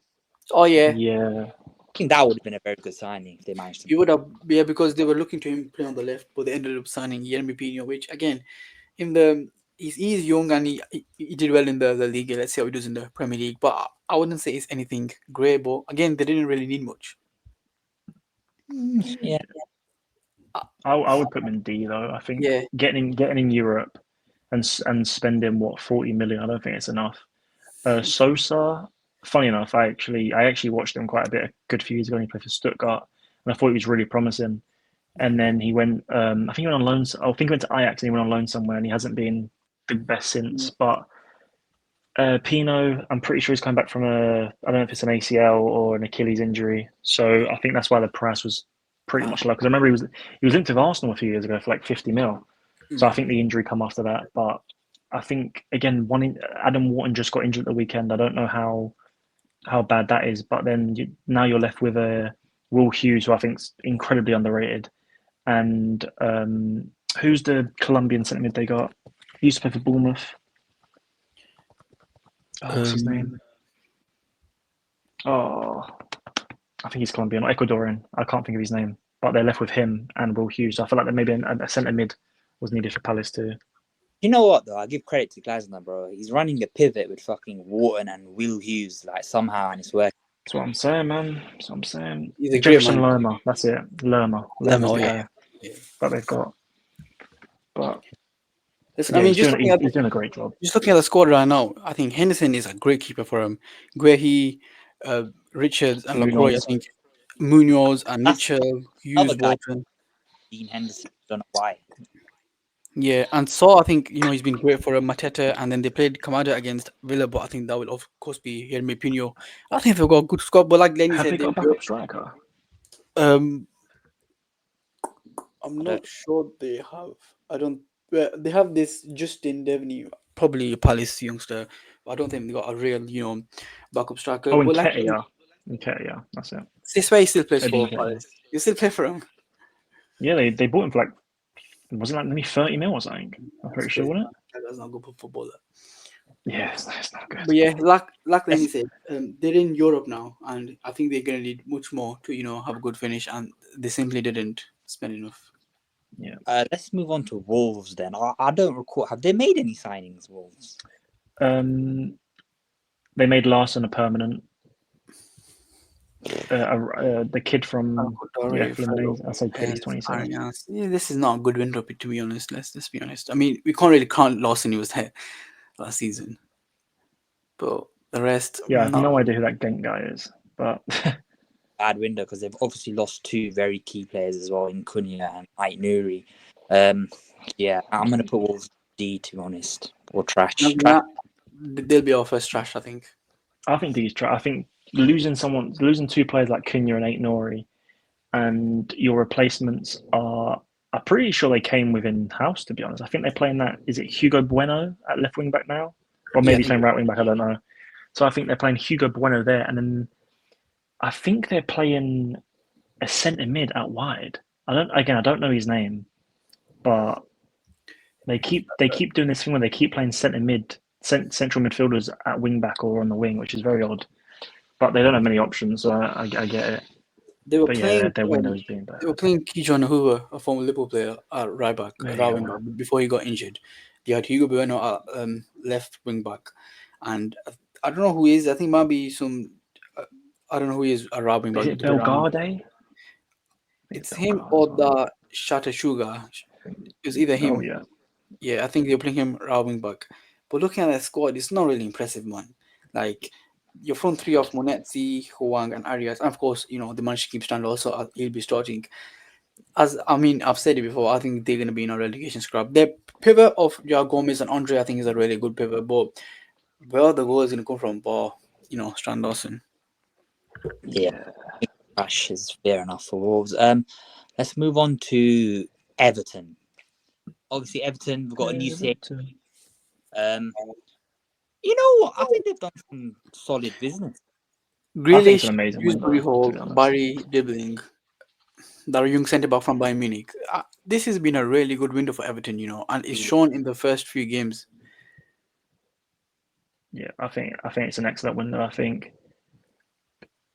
Oh, yeah. Yeah. I think that would have been a very good signing if they managed to. You would have, because they were looking to him play on the left, but they ended up signing Jeremy Pino, which, again, in the he's young and he did well in the league. Let's see how he does in the Premier League. But I wouldn't say it's anything great. But again, they didn't really need much. Yeah, I would put him in D though. I think Yeah. getting in Europe and spending what 40 million. I don't think it's enough. Sosa, funny enough, I actually watched him quite a bit a good few years ago when he played for Stuttgart, and I thought he was really promising. And then he went, I think he went on loan. I think he went to Ajax and he went on loan somewhere, and he hasn't been the best since. But Pino, I'm pretty sure he's come back from I don't know if it's an ACL or an Achilles injury. So I think that's why the price was pretty much low. Because I remember he was linked with Arsenal a few years ago for like 50 mil. So I think the injury come after that. But I think again, Adam Wharton just got injured at the weekend. I don't know how bad that is. But then now you're left with a Will Hughes, who I think's incredibly underrated. And who's the Colombian centre mid they got? He used to play for Bournemouth. Oh, what's his name? Oh, I think he's Colombian or Ecuadorian. I can't think of his name. But they're left with him and Will Hughes. So I feel like maybe a centre mid was needed for Palace too. you know what though? I give credit to Glasner, bro. He's running a pivot with fucking Wharton and Will Hughes, like somehow, and it's working. That's what I'm saying, man. That's what I'm saying. He's a great Jefferson man. Lerma. That's it. Lerma's Lerma, the yeah. guy that they've got. But Listen, yeah, I mean, he's doing a great job. just looking at the squad right now, I think Henderson is a great keeper for him. Guehi, Richards, and Lacroix. I Munoz. think Munoz and That's Mitchell, Hughes, another guy, Wharton. Dean Henderson. Don't know why. Yeah, and so I think he's been great for Mateta, and then they played Kamada against Villa, but I think that will of course be Yerme Pino. I think they've got a good squad, but like Lenny Have said, they got a backup striker? I'm I don't- not sure they have. I don't. Well, they have this Justin Devaney, probably a Palace youngster. But I don't think they got a real, backup striker. Oh, But like Nketiah. That's it. this way, he still plays Eddie for Nketiah. Palace. You still play for him. Yeah, they bought him for like, was it like maybe 30 mil or something? I'm pretty sure, wasn't it? That's not good for footballer. Yeah, it's not good. But yeah, like Lenny said, they're in Europe now, and I think they're gonna need much more to have a good finish, and they simply didn't spend enough. Yeah. Let's move on to Wolves then. I don't recall. Have they made any signings, Wolves? They made Larson a permanent. The kid from Fluminense. I said kid, he's 27. Yeah, this is not a good window to be honest. Let's be honest. I mean, we can't really count Lawson. He was there last season, but the rest. Yeah, I have no idea who that Genk guy is, but Bad window because they've obviously lost two very key players as well in Cunha and Ait Nouri. Yeah, I'm gonna put Wolves D to be honest, or trash. They'll be our first trash, I think. I think D's trash. I think losing two players like Cunha and Ait Nouri, and your replacements are. I'm pretty sure they came within house. To be honest, I think they're playing that. Is it Hugo Bueno at left wing back now, or maybe playing right wing back? I don't know. So I think they're playing Hugo Bueno there, and then I think they're playing a centre mid out wide. I don't know his name, but they keep doing this thing where they keep playing central midfielders at wing back or on the wing, which is very odd. But they don't have many options, so I get it. They were playing. Their window is being bad. They were playing Kijon Hoover, a former Liverpool player, at right back, before he got injured. They had Hugo Bueno at left wing back, and I don't know who he is. I think maybe some. I don't know who he is at right wing back. Is it Belgade? It's him or the Shata Sugar. It's either him. Oh yeah. Yeah, I think they're playing him right wing back. But looking at that squad, it's not really impressive, man. Like your front three of Monetzi, Huang, and Arias, and of course, the man should keep stand also. He'll be starting. I've said it before. I think they're going to be in a relegation scrap. The pivot of Joao Gomez and Andre, I think, is a really good pivot. But where the goal is going to come from, Strand Dawson. Yeah, trash is fair enough for Wolves. Let's move on to Everton. Obviously, Everton, we've got a new CA. You know what? I think they've done some solid business. Grealish, amazing Dewsbury Hall, Barry Dibbling, the young centre back from Bayern Munich. This has been a really good window for Everton, and it's shown in the first few games. Yeah, I think it's an excellent window. I think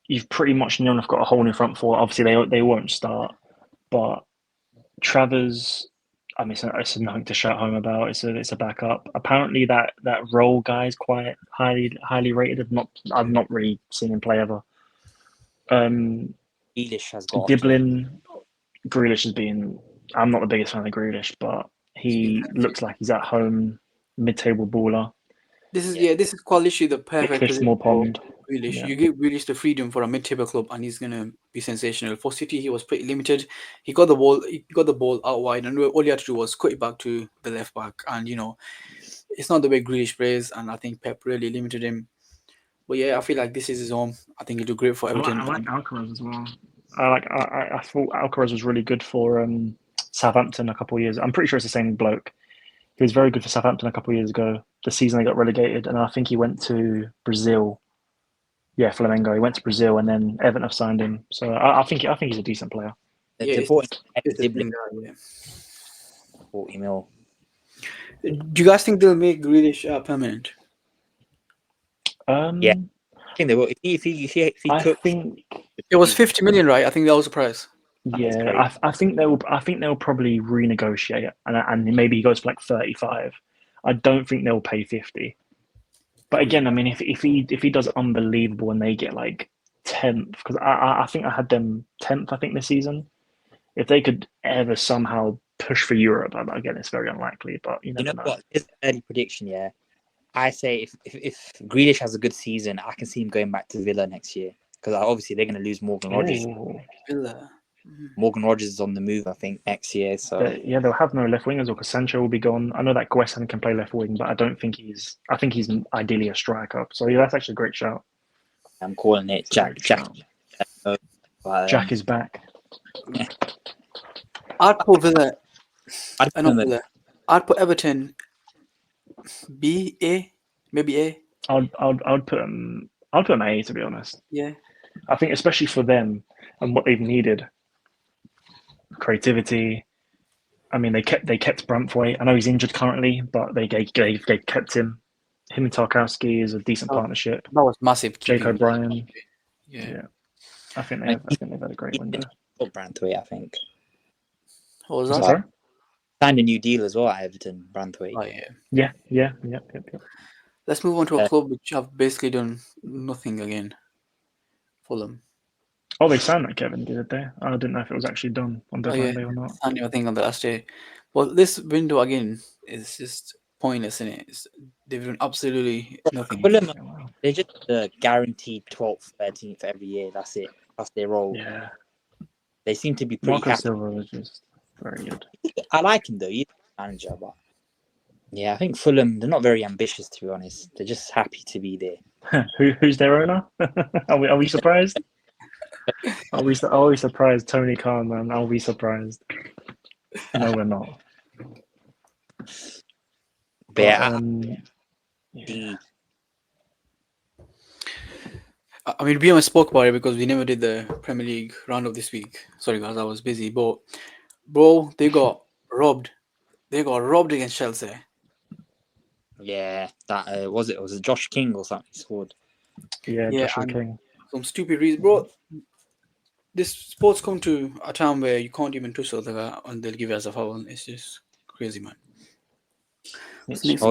you've pretty much got a hole in front four. Obviously, they won't start, but Travers, I mean, it's nothing to shout home about. It's a backup. Apparently, that role guy is quite highly rated. I've not really seen him play ever. Grealish has got off to Diblin, Grealish has been. I'm not the biggest fan of Grealish, but he looks like he's at home, mid-table baller. This is quality the perfect Fish position small for pond. Grealish. Yeah. You give Grealish the freedom for a mid-table club, and he's gonna be sensational. For City, he was pretty limited. He got the ball. He got the ball out wide, and all he had to do was cut it back to the left back. And it's not the way Grealish plays, and I think Pep really limited him. But yeah, I feel like this is his home. I think he'll do great for Everton. I like Alcaraz as well. I thought Alcaraz was really good for Southampton a couple of years. I'm pretty sure it's the same bloke. He was very good for Southampton a couple of years ago. The season they got relegated, and I think he went to Brazil. Yeah, Flamengo. He went to Brazil, and then Everton have signed him. So I think he's a decent player. they it's, bought it's the Diblin thing, yeah. 40 mil. Do you guys think they'll make Grealish permanent? Yeah. I think they will. If he I cooks, think It was 50 million, right? I think that was the price. yeah. I think they'll probably renegotiate, and maybe he goes for like 35. I don't think they'll pay 50. But again, I mean, if he does unbelievable and they get like 10th, because I think I had them 10th, I think, this season. If they could ever somehow push for Europe, again, it's very unlikely, but you you never know know. what? This is an early prediction, yeah. I say if Grealish has a good season, I can see him going back to Villa next year because obviously they're going to lose Morgan Rogers. Oh. Villa. Morgan Rogers is on the move, I think, next year. So They'll have no left wingers, or Sancho will be gone. I know that Guesan can play left wing, but I don't think he's. I think he's ideally a striker. So yeah, that's actually a great shout. I'm calling it Jack. Jack is back. I'd put Villa. I'd put Not him at- Villa. I'd put Everton B, A, maybe A. I'd put him. I'd put him A, to be honest. Yeah. I think especially for them and what they've needed, creativity. I mean, they kept Brantwaite. I know he's injured currently, but they kept him. Him and Tarkowski is a decent partnership. That was massive. Jake keeping- O'Brien. Yeah. I think they've had a great window. Branthwaite, I think. What was Is that? that sorry? Signed a new deal as well at Everton, Branthwaite. Oh, yeah. Yeah. Let's move on to a club which have basically done nothing again. Fulham. Oh, they signed that Kevin, did they? I didn't know if it was actually done on deadline day or not. And I think on the last day. Well, this window again is just pointless, isn't it? They've done absolutely nothing. Fulham, Yeah, wow. they're just guaranteed 12th, 13th every year. That's it. That's their role. Yeah. They seem to be pretty Marco happy. Silva was just very good. I like him though. He's a manager, but yeah, I think Fulham, they're not very ambitious, to be honest. They're just happy to be there. Who's their owner? Are we surprised? Are we surprised? Tony Khan, man. Are we surprised? No, we're not. But yeah, I mean, we haven't spoke about it because we never did the Premier League roundup this week. Sorry, guys, I was busy. But, bro, they got robbed. They got robbed against Chelsea. yeah, that was it. Was it Josh King or something he scored? Yeah, Joshua King. Some stupid reason, bro. This sports come to a time where you can't even touch the other guy and they'll give you as a foul. It's just crazy, man. You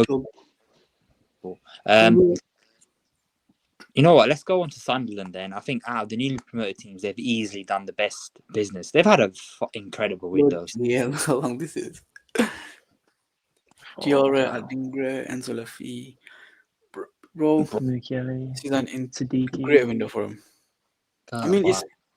know what? Let's go on to Sunderland then. I think out of the newly promoted teams, they've easily done the best business. They've had a incredible window. Yeah, how long this is? Diarra, Adingra, Enzo Lafi. Bro, Mukiele, this is an Siddiqui. great window for him. I mean,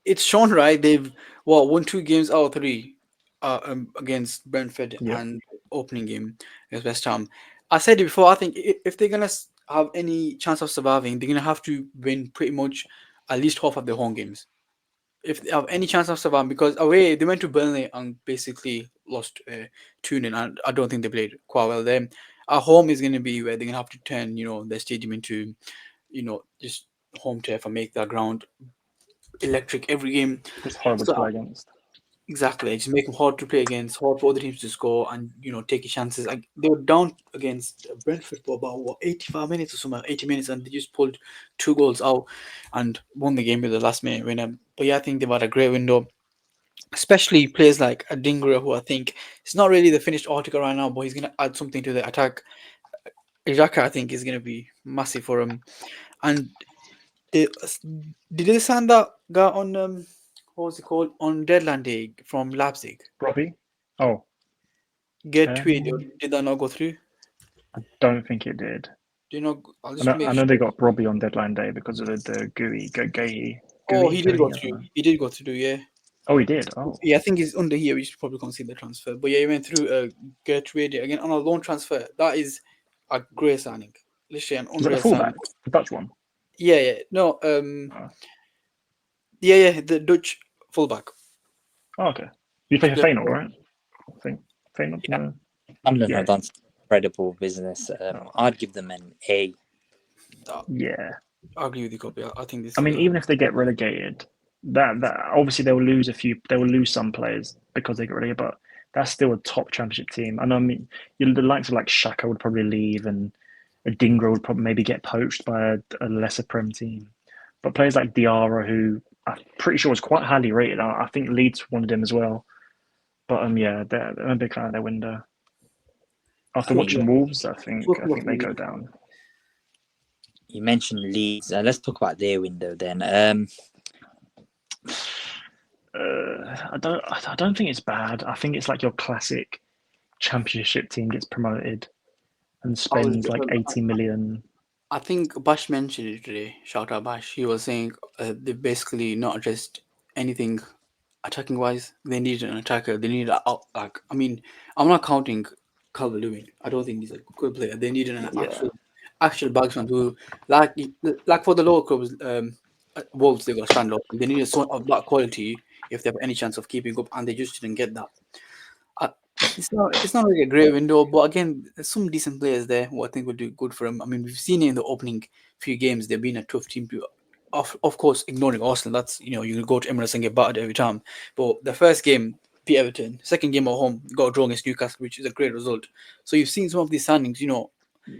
it's shown, right? They've won 2 games out of 3 against Brentford and opening game against West Ham. I said it before. I think if they're gonna have any chance of surviving, they're gonna have to win pretty much at least half of their home games. If they have any chance of surviving, because away they went to Burnley and basically lost 2-0, and I don't think they played quite well there. At home is gonna be where they're gonna have to turn their stadium into just home turf and make that ground electric every game. It's horrible to play against. Exactly, just make them hard to play against, hard for other teams to score, and take your chances. Like they were down against Brentford for about 85 minutes or something, 80 minutes, and they just pulled 2 goals out and won the game with the last minute winner. But yeah, I think they've had a great window. especially players like Adingra, who I think is not really the finished article right now, but he's going to add something to the attack. Xhaka, I think, is going to be massive for him. And they, did they sign that guy on what was it called on deadline day from Leipzig? Robbie? Oh, Get tweet, or um, did that not go through? I don't think it did. Do you know? I'll I just know, make I know they sure. got Robbie on deadline day because of the Oh, he did go I don't through. know. He did go through. Yeah, Oh, he did. Oh, yeah. I think he's under here. We should probably consider the transfer. But yeah, he went through. Get ready again on a loan transfer. That is a great signing. Literally an is that the unreal signing. fullback, the Dutch one? Yeah, yeah. No, Oh, yeah, yeah. The Dutch fullback. oh okay. You play for The- Feyenoord, right? I think Feyenoord. Yeah, No. London Yeah. have done some incredible business. Oh, I'd give them an A. yeah. I agree with you, Copy. I think this I is mean, even if they get relegated, that obviously they will lose they will lose some players because they get relegated, but that's still a top championship team. And I mean, the likes of like Shaka would probably leave, and a Dingra would probably maybe get poached by a lesser Prem team. But players like Diarra, who I'm pretty sure was quite highly rated, I think Leeds wanted him as well. But yeah, they're a big fan of their window. I After think watching Wolves, I Looking think they up go down. you mentioned Leeds. Let's talk about their window then. I don't think it's bad. I think it's like your classic championship team gets promoted and I was. spends like 80 million. I think Bash mentioned it today. Shout out Bash. He was saying they basically not addressed anything attacking wise. They need an attacker. They need a like. I mean, I'm not counting Calvert Lewin. I don't think he's a good player. They need an Yeah, actual bagsman who like for the lower clubs. Wolves they got stand up. They need a sort of that quality if they have any chance of keeping up, and they just didn't get that. Uh, it's not like a great window, but again, there's some decent players there who I think will do good for him. I mean, we've seen it in the opening few games; they've been a tough team to. Of course, ignoring Arsenal, that's you can go to Emirates and get battered every time. But the first game beat Everton, second game at home got a draw against Newcastle, which is a great result. So you've seen some of these signings,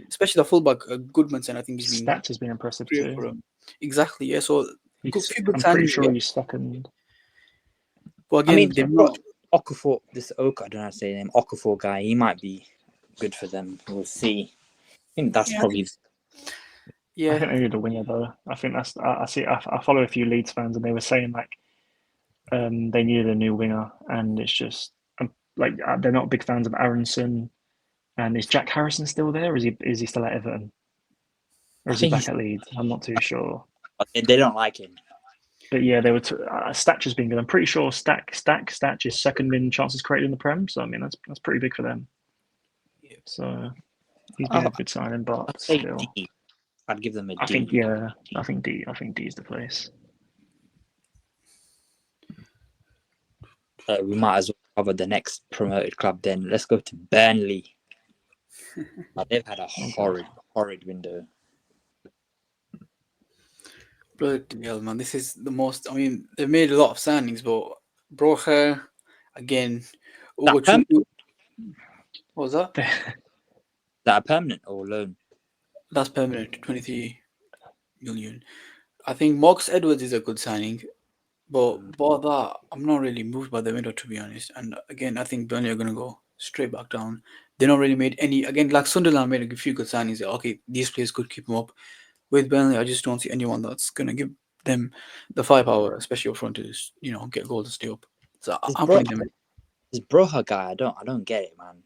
especially the fullback Goodmanson. I think he's been Stats has been impressive great too. for him. Exactly, yeah. So few good I'm pretty signings sure there. he's second. But I again, mean, they've not. Okafor, this Oka, I don't know how to say his name, Okafor guy, he might be good for them. We'll see. I think that's Yeah, probably. I yeah. think they need a winger though. I think that's I see. I follow a few Leeds fans and they were saying like they needed a new winger, and it's just like they're not big fans of Aronson. And is Jack Harrison still there? Or is he still at Everton? Or I is he think back he's. at Leeds? I'm not too sure. They don't like him. But yeah, they were. Statcher's been good. I'm pretty sure Statch is second in chances created in the Prem. So I mean, that's pretty big for them. So he's been a good signing, but I'd say still, D. I'd give them a I think D. yeah, I think D is the place. We might as well cover the next promoted club then. Let's go to Burnley. They've had a horrid window. Bloody hell, man. This is the most. I mean, they've made a lot of signings, but Brocher, again, Ugo That permanent? what was that? That permanent or loan? That's permanent, 23 million. I think Mox Edwards is a good signing, but that, I'm not really moved by the window, to be honest. And again, I think Burnley are going to go straight back down. They're not really made any. Again, like Sunderland made a few good signings. Okay, these players could keep them up. With Burnley, I just don't see anyone that's going to give them the firepower, especially up front, to just, get goals to stay up. So This I'm bro, putting them in. this Broha guy, I don't get it, man.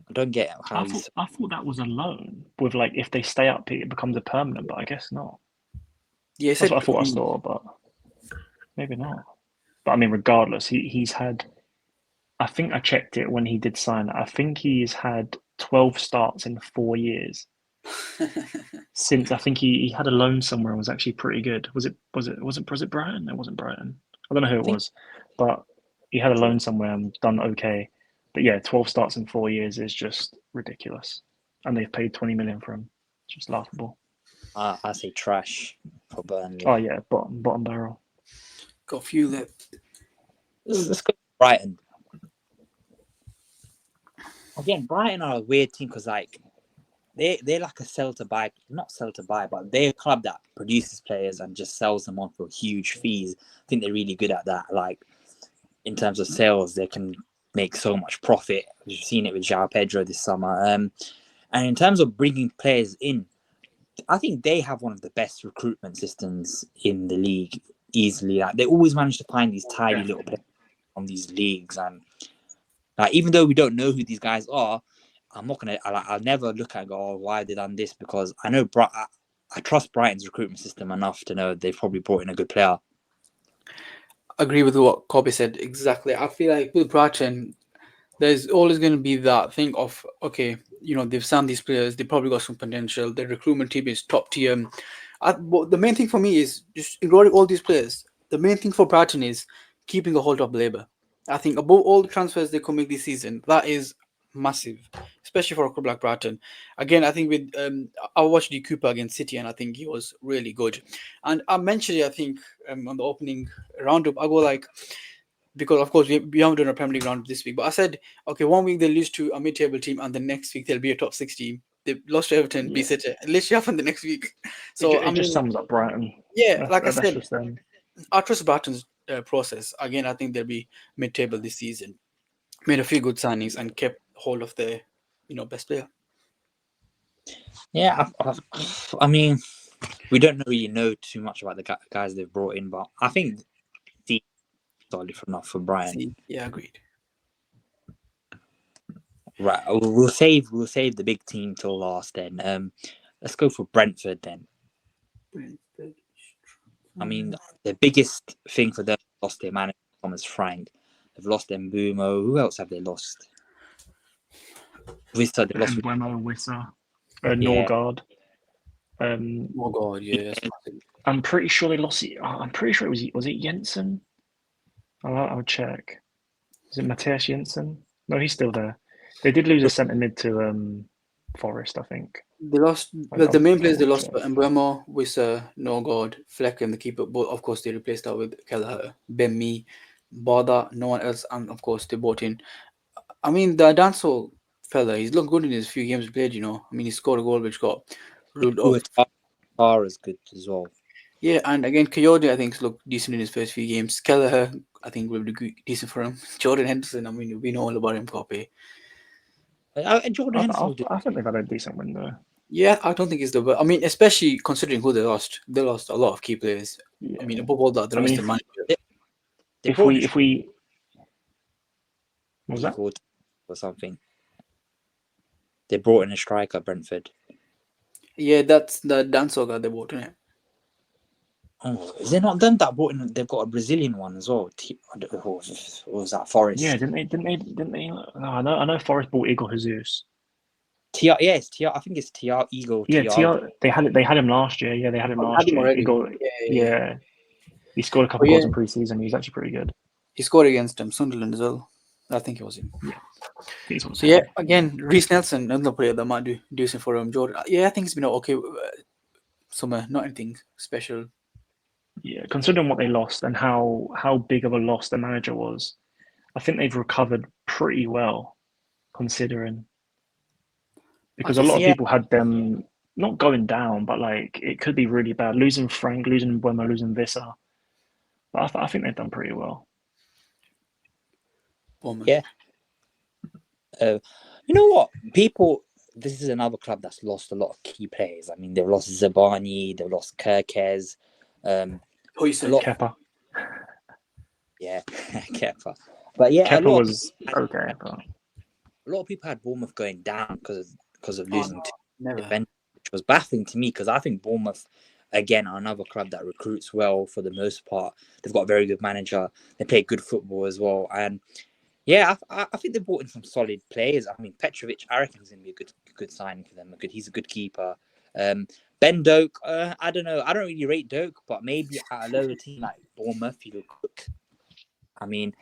I don't get how he's. I thought that was a loan with like if they stay up, it becomes a permanent. But I guess not. Yeah, That's what I thought I saw, but maybe not. But I mean, regardless, he's had. I think I checked it when he did sign it. I think he's had 12 starts in 4 years since. I think he had a loan somewhere and was actually pretty good. Was it Brighton? It wasn't Brighton. I don't know who it was, but he had a loan somewhere and done okay. But yeah, 12 starts in 4 years is just ridiculous, and they've paid 20 million for him. It's just laughable. I say trash for Burnley. Oh yeah, bottom barrel. Got a few left. Let's go to Brighton. Again, Brighton are a weird team because like they're like a sell to buy, not sell to buy, but they're a club that produces players and just sells them on for huge fees. I think they're really good at that. Like in terms of sales, they can make so much profit. We've seen it with João Pedro this summer. And in terms of bringing players in, I think they have one of the best recruitment systems in the league easily. Like, they always manage to find these tiny little players from these leagues, and like, even though we don't know who these guys are, I'm not gonna. I'll never look at and go, "Oh, why have they done this?" Because I know I trust Brighton's recruitment system enough to know they've probably brought in a good player. Agree with what Carpe said exactly. I feel like with Brighton, there's always going to be that thing of, okay, they've signed these players, they probably got some potential, their recruitment team is top tier. But the main thing for me is just ignoring all these players. The main thing for Brighton is keeping a hold of labour. I think above all the transfers they could make this season, that is massive, especially for a club like Brighton. Again, I think with I watched the Cooper against City, and I think he was really good. And I mentioned it, I think, on the opening roundup, I go like, because of course we haven't done a Premier League round this week, but I said, okay, 1 week they lose to a mid-table team, and the next week they'll be a top 6 team. They lost to Everton, Yeah. beat City. It literally happened the next week. So it just sums up Brighton. yeah, like I That's said, just them. I trust Brighton's process. Again, I think they'll be mid-table this season. Made a few good signings and kept hold of their, best player. Yeah, I mean, we don't really know too much about the guys they've brought in, but I think the solid enough for Brighton. Yeah, agreed. Right, we'll save the big team till last. Then, let's go for Brentford then. I mean, the biggest thing for them, lost their manager Thomas Frank. They've lost Mbumo. Who else have they lost? Vista. They lost Wemo, Wissa, Norgard. Oh God, yeah. I'm pretty sure they lost it. I'm pretty sure it was it Jensen? I'll check. Is it Matthias Jensen? No, he's still there. They did lose a centre mid to Forest, I think. They lost the main players. They lost Mbumo, Wissa, Norgard, Fleck, and the keeper. But of course, they replaced that with Kelleher, Ben Mee, Bada, no one else, and of course they bought in. I mean, the Danso fella, he's looked good in his few games played. I mean, he scored a goal which got ruled off. Tar is good as well. Yeah, and again, Coyote, I think, looked decent in his first few games. Kelleher, I think, will be decent for him. Jordan Henderson, I mean, we know all about him, Carpe. Jordan Henderson. I think they've had a decent window. Yeah, I don't think it's the best. I mean, especially considering who they lost. They lost a lot of key players. Yeah. I mean, above all that, the rest of the manager. If we what was that? Or something. They brought in a striker, Brentford. Yeah, that's the Danso guy they bought in it. Oh, is it not them that brought in? They've got a Brazilian one as well. Or was that Forest? Yeah, didn't they? No, I know Forest bought Igor Jesus. Yes, I think it's Igor. Yeah, they had him last year. Yeah, they had him last year. Igor, yeah. He scored a couple goals in pre-season. He was actually pretty good. He scored against Sunderland as well. I think it was him. Yeah. So yeah, again, Reece Nelson, another player that might do decent for him. Jordan, yeah, I think it's been okay. Summer, not anything special. Yeah, considering what they lost and how big of a loss the manager was, I think they've recovered pretty well, considering. Because a lot of people had them not going down, but like it could be really bad. Losing Frank, losing Buemo, losing Vissa. But I think they've done pretty well. Yeah. You know what? This is another club that's lost a lot of key players. I mean, they've lost Zabani, they've lost Kirkes. Kepa. Yeah, Kepa. But yeah, Kepa was okay. But a lot of people had Bournemouth going down because of losing to defenders, which was baffling to me because I think Bournemouth, again, are another club that recruits well for the most part. They've got a very good manager. They play good football as well. And yeah, I think they brought in some solid players. I mean, Petrovic, I reckon, is going to be a good signing for them. He's a good keeper. Ben Doak, I don't know. I don't really rate Doak, but maybe at a lower team like Bournemouth, he'll cook. I mean,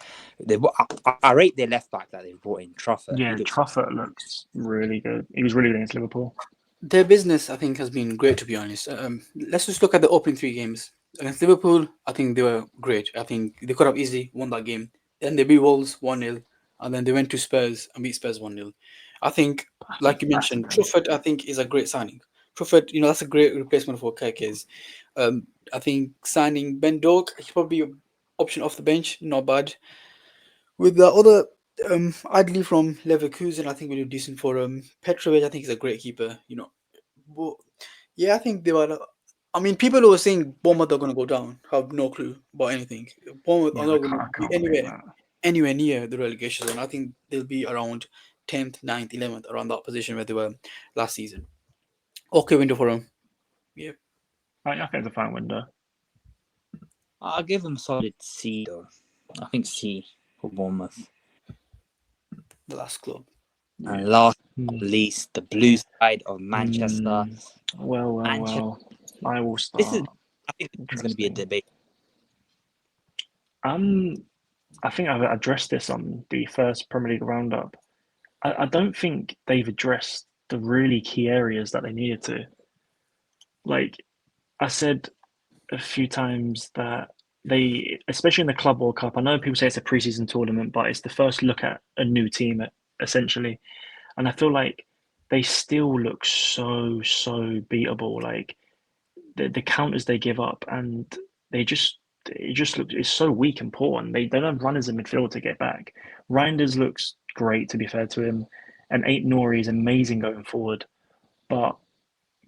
I rate their left back that they've brought in, Truffert. Yeah, Truffert looks really good. He was really good against Liverpool. Their business, I think, has been great, to be honest. Let's just look at the opening 3 games. Against Liverpool, I think they were great. I think they could have easily won that game. Then they beat Wolves 1-0, and then they went to Spurs and beat Spurs 1-0. I think, like you mentioned, Truffert, I think, is a great signing. Truffert, that's a great replacement for Kirkes. I think signing Ben Doak, he probably be an option off the bench, not bad. With the other Adli from Leverkusen, I think we do decent for Petrovic. I think he's a great keeper. But, yeah, I think they were. I mean, people who were saying Bournemouth are going to go down have no clue about anything. Bournemouth are Yeah, not I going can't, to I be can't believe that. anywhere near the relegation zone. I think they'll be around 10th, 9th, 11th, around that position where they were last season. Okay, window for them. Yeah, I think it's a fine window. I'll give them solid C though. I think C for Bournemouth. the last club. And Yeah. last but not least, the blue side of Manchester. Well, Manchester. I will This is. start. I think this is going to be a Interesting. debate. I think I've addressed this on the first Premier League roundup. I don't think they've addressed the really key areas that they needed to. Like I said a few times that they, especially in the Club World Cup, I know people say it's a preseason tournament, but it's the first look at a new team essentially. And I feel like they still look so beatable. Like the counters they give up, and they just it just looks it's so weak and poor, and they don't have runners in midfield to get back. Reinders looks great, to be fair to him, and Eight Nori is amazing going forward, but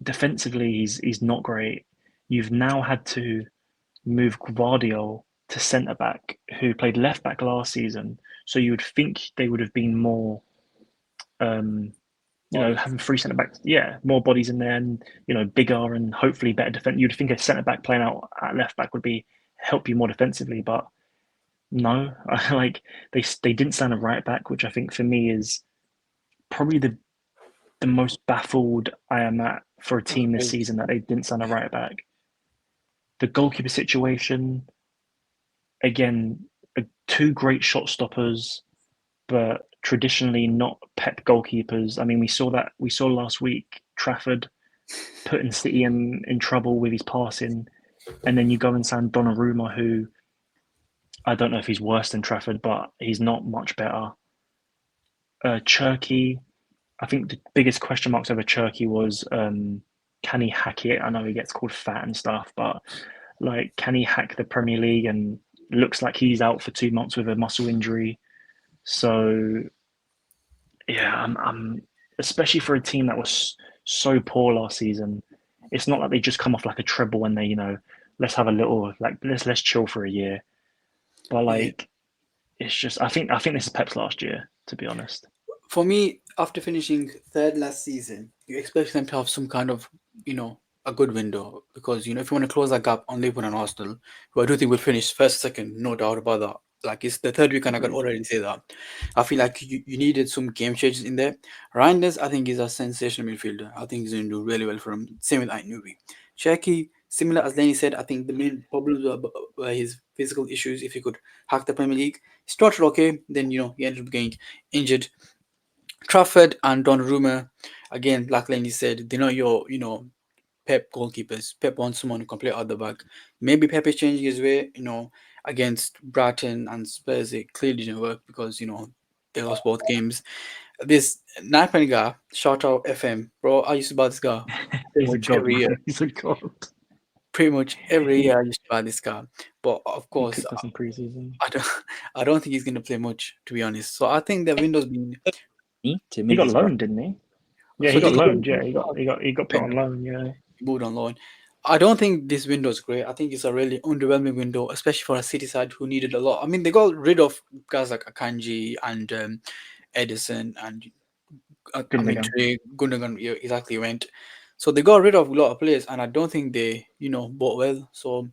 defensively he's not great. You've now had to move Gvardiol to centre back, who played left back last season, so you would think they would have been more um, having three centre backs, yeah, more bodies in there, and bigger and hopefully better defense. You'd think a centre back playing out at left back would be help you more defensively, but no, like they didn't sign a right back, which I think for me is probably the most baffled I am at for a team this season, that they didn't sign a right back. The goalkeeper situation, again, two great shot stoppers, but traditionally not Pep goalkeepers. I mean, we saw last week Trafford putting City in trouble with his passing, and then you go and sign Donnarumma, who I don't know if he's worse than Trafford, but he's not much better. Cherky, I think the biggest question marks over Cherky was can he hack it? I know he gets called fat and stuff, but like, can he hack the Premier League? And looks like he's out for 2 months with a muscle injury. So yeah, I'm especially for a team that was so poor last season. It's not like they just come off like a treble when they, let's have a little, like, let's chill for a year. But like, it's just I think this is Pep's last year, to be honest. For me, after finishing third last season, you expect them to have some kind of, a good window, because if you want to close that gap on Liverpool and Arsenal, who I do think will finish first, second, no doubt about that. Like, it's the third week, and I can already say that. I feel like you needed some game changes in there. Reinders, I think, is a sensational midfielder. I think he's going to do really well for him. Same with Aït-Nouri. Cherki, similar as Lennie said, I think the main problems were his physical issues. If he could hack the Premier League, he started okay, then he ended up getting injured. Trafford and Donnarumma, again, like Lenny said, they're not your, Pep goalkeepers. Pep wants someone to complete out the back. Maybe Pep is changing his way, against Brighton and Spurs. It clearly didn't work because, they lost both games. This Napan guy, shout out FM, bro. I used to buy this guy pretty He's a much god, every year. man. He's a god. Pretty much every year I used to buy this guy. But of He course, cooked us in preseason. I don't think he's gonna play much, to be honest. So I think the window's been To He got Middlesbrough. loaned, didn't he? Yeah, so he got did he loaned. Yeah, he got put on loan. Yeah. moved on loan. I don't think this window is great. I think it's a really underwhelming window, especially for a City side who needed a lot. I mean, they got rid of guys like Akanji and Edison and I mean, Gundogan. Gundogan exactly went. So they got rid of a lot of players, and I don't think they, bought well. So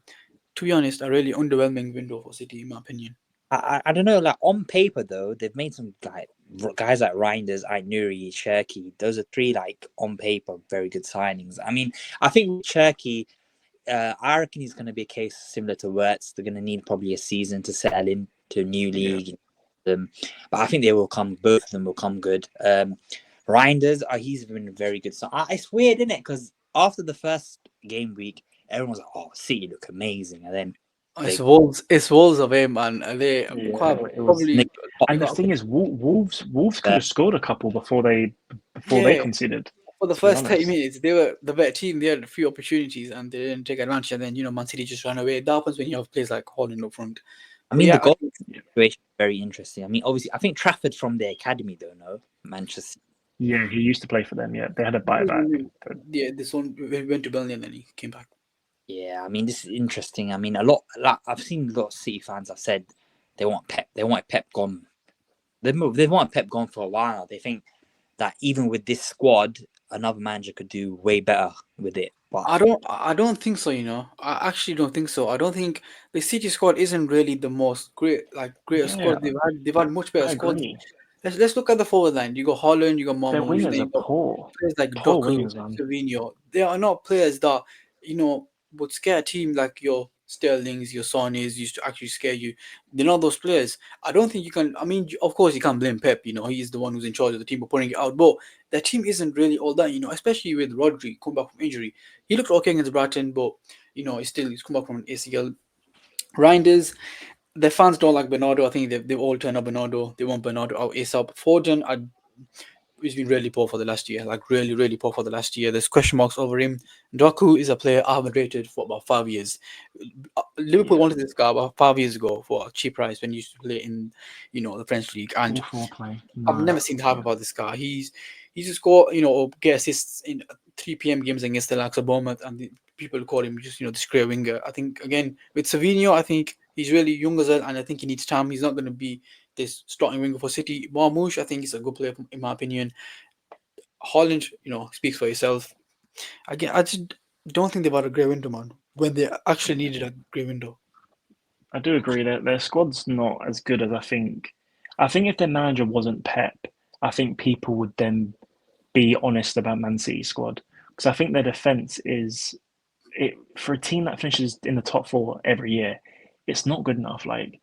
to be honest, a really underwhelming window for City, in my opinion. I don't know, like on paper though, they've made some guys like Reinders, Aït-Nouri, Cherky. Those are three like on paper very good signings. I mean, I think with Cherky, I reckon he's going to be a case similar to Wirtz. They're going to need probably a season to settle into a new league. But I think they will come. Both of them will come good. Reinders, he's been very good. So it's weird, isn't it? Because after the first game week, everyone was like, "Oh, City look amazing," and then It's Wolves away, man. They quite It was. probably. And the thing is, Wolves could have scored a couple before they conceded. For the to be first 30 honest. minutes, they were the better team. They had a few opportunities and they didn't take advantage. And then, Man City just ran away. That happens when you have players like Holland up front. I mean, yeah, the goal situation is very interesting. I mean, obviously, I think Trafford's from the academy, though. No, Manchester. Yeah, he used to play for them. Yeah, they had a buyback. yeah, this one we went to Burnley and then he came back. Yeah, I mean, this is interesting. I mean, a lot. Like, I've seen a lot of City fans have said they want Pep. They want Pep gone. They want Pep gone for a while now. They think that even with this squad, another manager could do way better with it. But I don't think so. You know, I actually don't think so. I don't think the City squad isn't really the most greatest Yeah, squad they've had much better I squads. agree. Let's look at the forward line. You got Holland, you got Their Marmoush, then wingers are you got poor. players like Poor Doku, wingers, man. Savinho. They are not players that would scare a team like your Sterlings, your Sonys used to actually scare you. They're not those players. I don't think you can. I mean, of course, you can't blame Pep. You know, he is the one who's in charge of the team for putting it out. But the team isn't really all that. You know, especially with Rodri coming back from injury. He looked okay against Brighton, but he's come back from an ACL. Reinders, the fans don't like Bernardo. I think they've all turned up Bernardo. They want Bernardo out ASAP. Foden, he's been really poor for the last year. Like really, really poor for the last year. There's question marks over him. Doku is a player I haven't rated for about 5 years. Liverpool Yeah, wanted this guy about 5 years ago for a cheap price when he used to play in, the French league. And full foreplay. I've No. never seen the hype about this guy. He's just score, or get assists in 3 p.m. games against the likes of Bournemouth, and people call him just this great winger. I think again with Savinho, I think he's really young as well, and I think he needs time. He's not going to be this starting winger for City. Marmoush, I think he's a good player in my opinion. Holland, speaks for yourself. Again, I just don't think they've had a great window, man. When they actually needed a great window. I do agree that their squad's not as good as I think. I think if their manager wasn't Pep, I think people would then be honest about Man City's squad because I think their defense is it for a team that finishes in the top four every year. It's not good enough. Like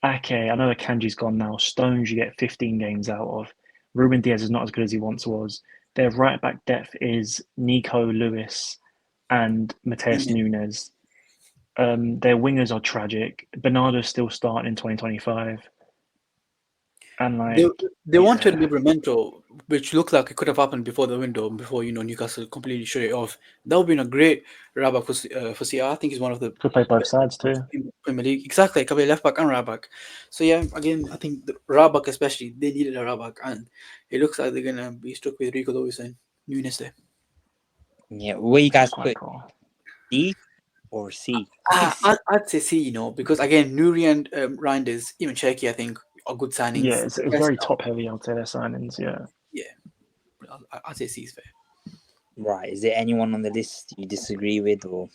Ake, I know that Kanji's gone now. Stones, you get 15 games out of. Ruben Diaz is not as good as he once was. Their right back depth is Nico Lewis and Mateus Nunes. Their wingers are tragic. Bernardo's still starting in 2025. And They wanted Livramento, which looked like it could have happened before the window, before Newcastle completely shut it off. That would have been a great right back for CR. I think he's one of the could play both sides best too. in Premier League. Exactly, it could be left back and right back. So yeah, again, I think the right back especially they needed a right back, and it looks like they're gonna be stuck with Rico Lewis and Nunes there. Yeah, where you guys Quite put cool. D or C? I think C. I'd say C, because again, Nuri and Reinders, even Cherky, I think are good signings. Yeah, it's very top heavy. I'd say their signings. Yeah. Yeah, I'd say C is fair. Right. Is there anyone on the list you disagree with or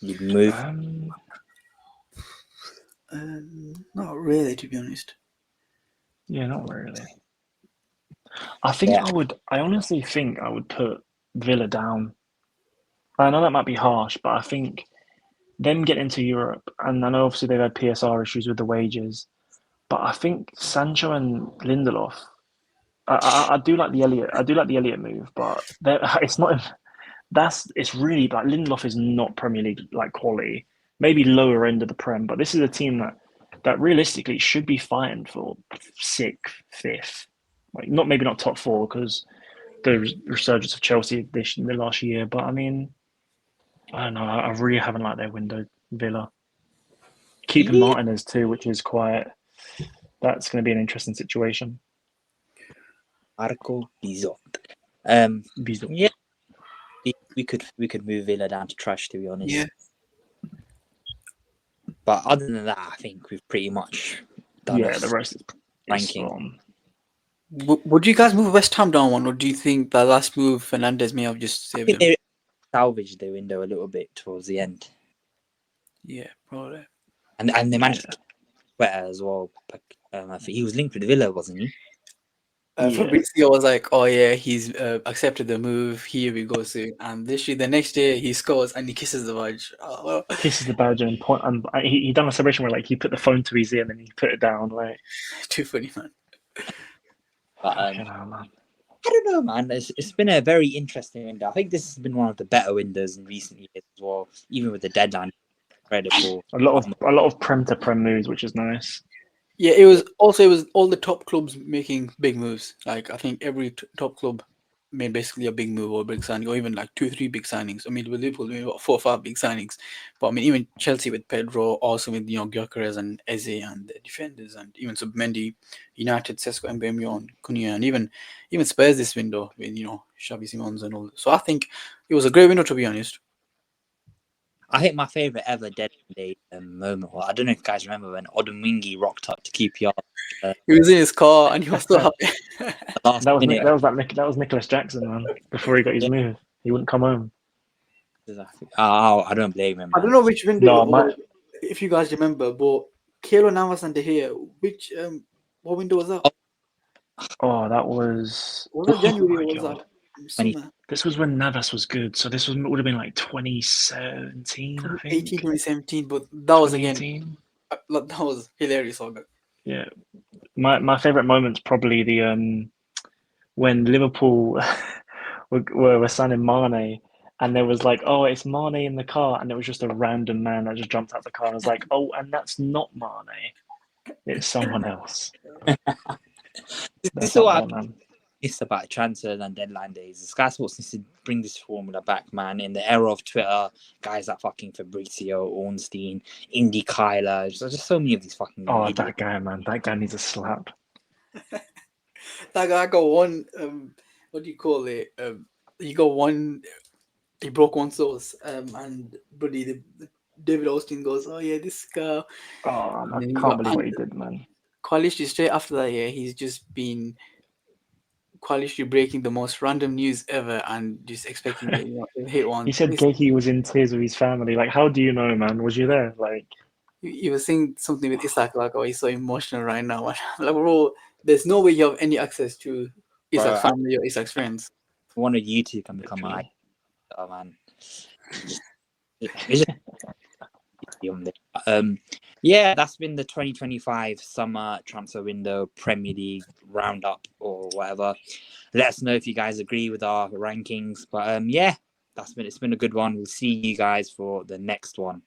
you'd move? Not really, to be honest. Yeah, not really. I think I honestly think I would put Villa down. I know that might be harsh, but I think them getting into Europe, and I know obviously they've had PSR issues with the wages, but I think Sancho and Lindelof. I do like the Elliott. I do like the Elliott move, but it's not. It's really like Lindelof is not Premier League like quality. Maybe lower end of the Prem, but this is a team that realistically should be fighting for sixth, fifth, like maybe not top four because the resurgence of Chelsea in the last year. But I mean, I don't know. I really haven't liked their window, Villa. Keeping Martinez too, which is that's going to be an interesting situation. Marco Bizot. Bizot. Yeah, we could move Villa down to trash, to be honest. Yeah. But other than that, I think we've pretty much done. Yeah, the rest is ranking. Would you guys move West Ham down one, or do you think the last move Fernandes may have just saved them? They salvaged the window a little bit towards the end. Yeah, probably. And they managed to get better as well. I think he was linked with Villa, wasn't he? Fabrizio was like, "Oh yeah, he's accepted the move. Here we go soon." And literally the next day, he scores and he kisses the badge. Oh, well. Kisses the badge and point. And he done a celebration where he put the phone to his ear and then he put it down. Too funny, man. But, I don't know, man. It's been a very interesting window. I think this has been one of the better windows in recent years as well. Even with the deadline, incredible. A lot of Prem to Prem moves, which is nice. Yeah, it was all the top clubs making big moves. Like I think every top club made basically a big move or big signing, or even like 2, 3 big signings. I mean, with Liverpool, maybe about 4 or 5 big signings. But I mean, even Chelsea with Pedro, also with Gyökeres and Eze and the defenders, and even Submendi, United, Sesko, Mbemio, and Cunha, and even Spurs this window with Xavi Simons and all. So I think it was a great window, to be honest. I think my favourite ever deadline day moment. Well, I don't know if you guys remember when Odemwingie rocked up to QPR. He was in his car and he was so happy. The last That was minute. that was Nicholas Jackson, man. Before he got his move, he wouldn't come home. Oh, I don't blame him. I don't know which window, No, or if you guys remember, but Keylor Navas and De Gea, which what window was that? Oh, that was. Was that January my or was God. that summer? This was when Navas was good, so this would have been like 2017, I think. 2018, 2017, but that was again, 2018. that was hilarious. Yeah, my favorite moment's probably the when Liverpool were signing Mane, and there was like, oh, it's Mane in the car, and it was just a random man that just jumped out the car and was like, oh, and that's not Mane, it's someone else. This is what it's about transfers and deadline days. Sky Sports needs to bring this formula back, man. In the era of Twitter, guys like fucking Fabrizio, Ornstein, Indy Kyler, there's just so many of these fucking. Oh, idiots. that guy, man, that guy needs a slap. That guy got one. What do you call it? He got one. He broke one sauce. And buddy, the David Austin goes, "Oh yeah, this guy." Oh, I can't believe what he did, man. Quite literally straight after that, yeah, he's just been quite literally breaking the most random news ever and just expecting to hit one. He said Geki was in tears with his family. Like, how do you know, man? Was you there? Like, he was saying something with Isak, like, oh, he's so emotional right now. Like, bro, there's no way you have any access to Isak's family or Isak's friends. One of you two can become my. Oh man, it's just yeah, that's been the 2025 summer transfer window Premier League roundup or whatever. Let us know if you guys agree with our rankings. But yeah, it's been a good one. We'll see you guys for the next one.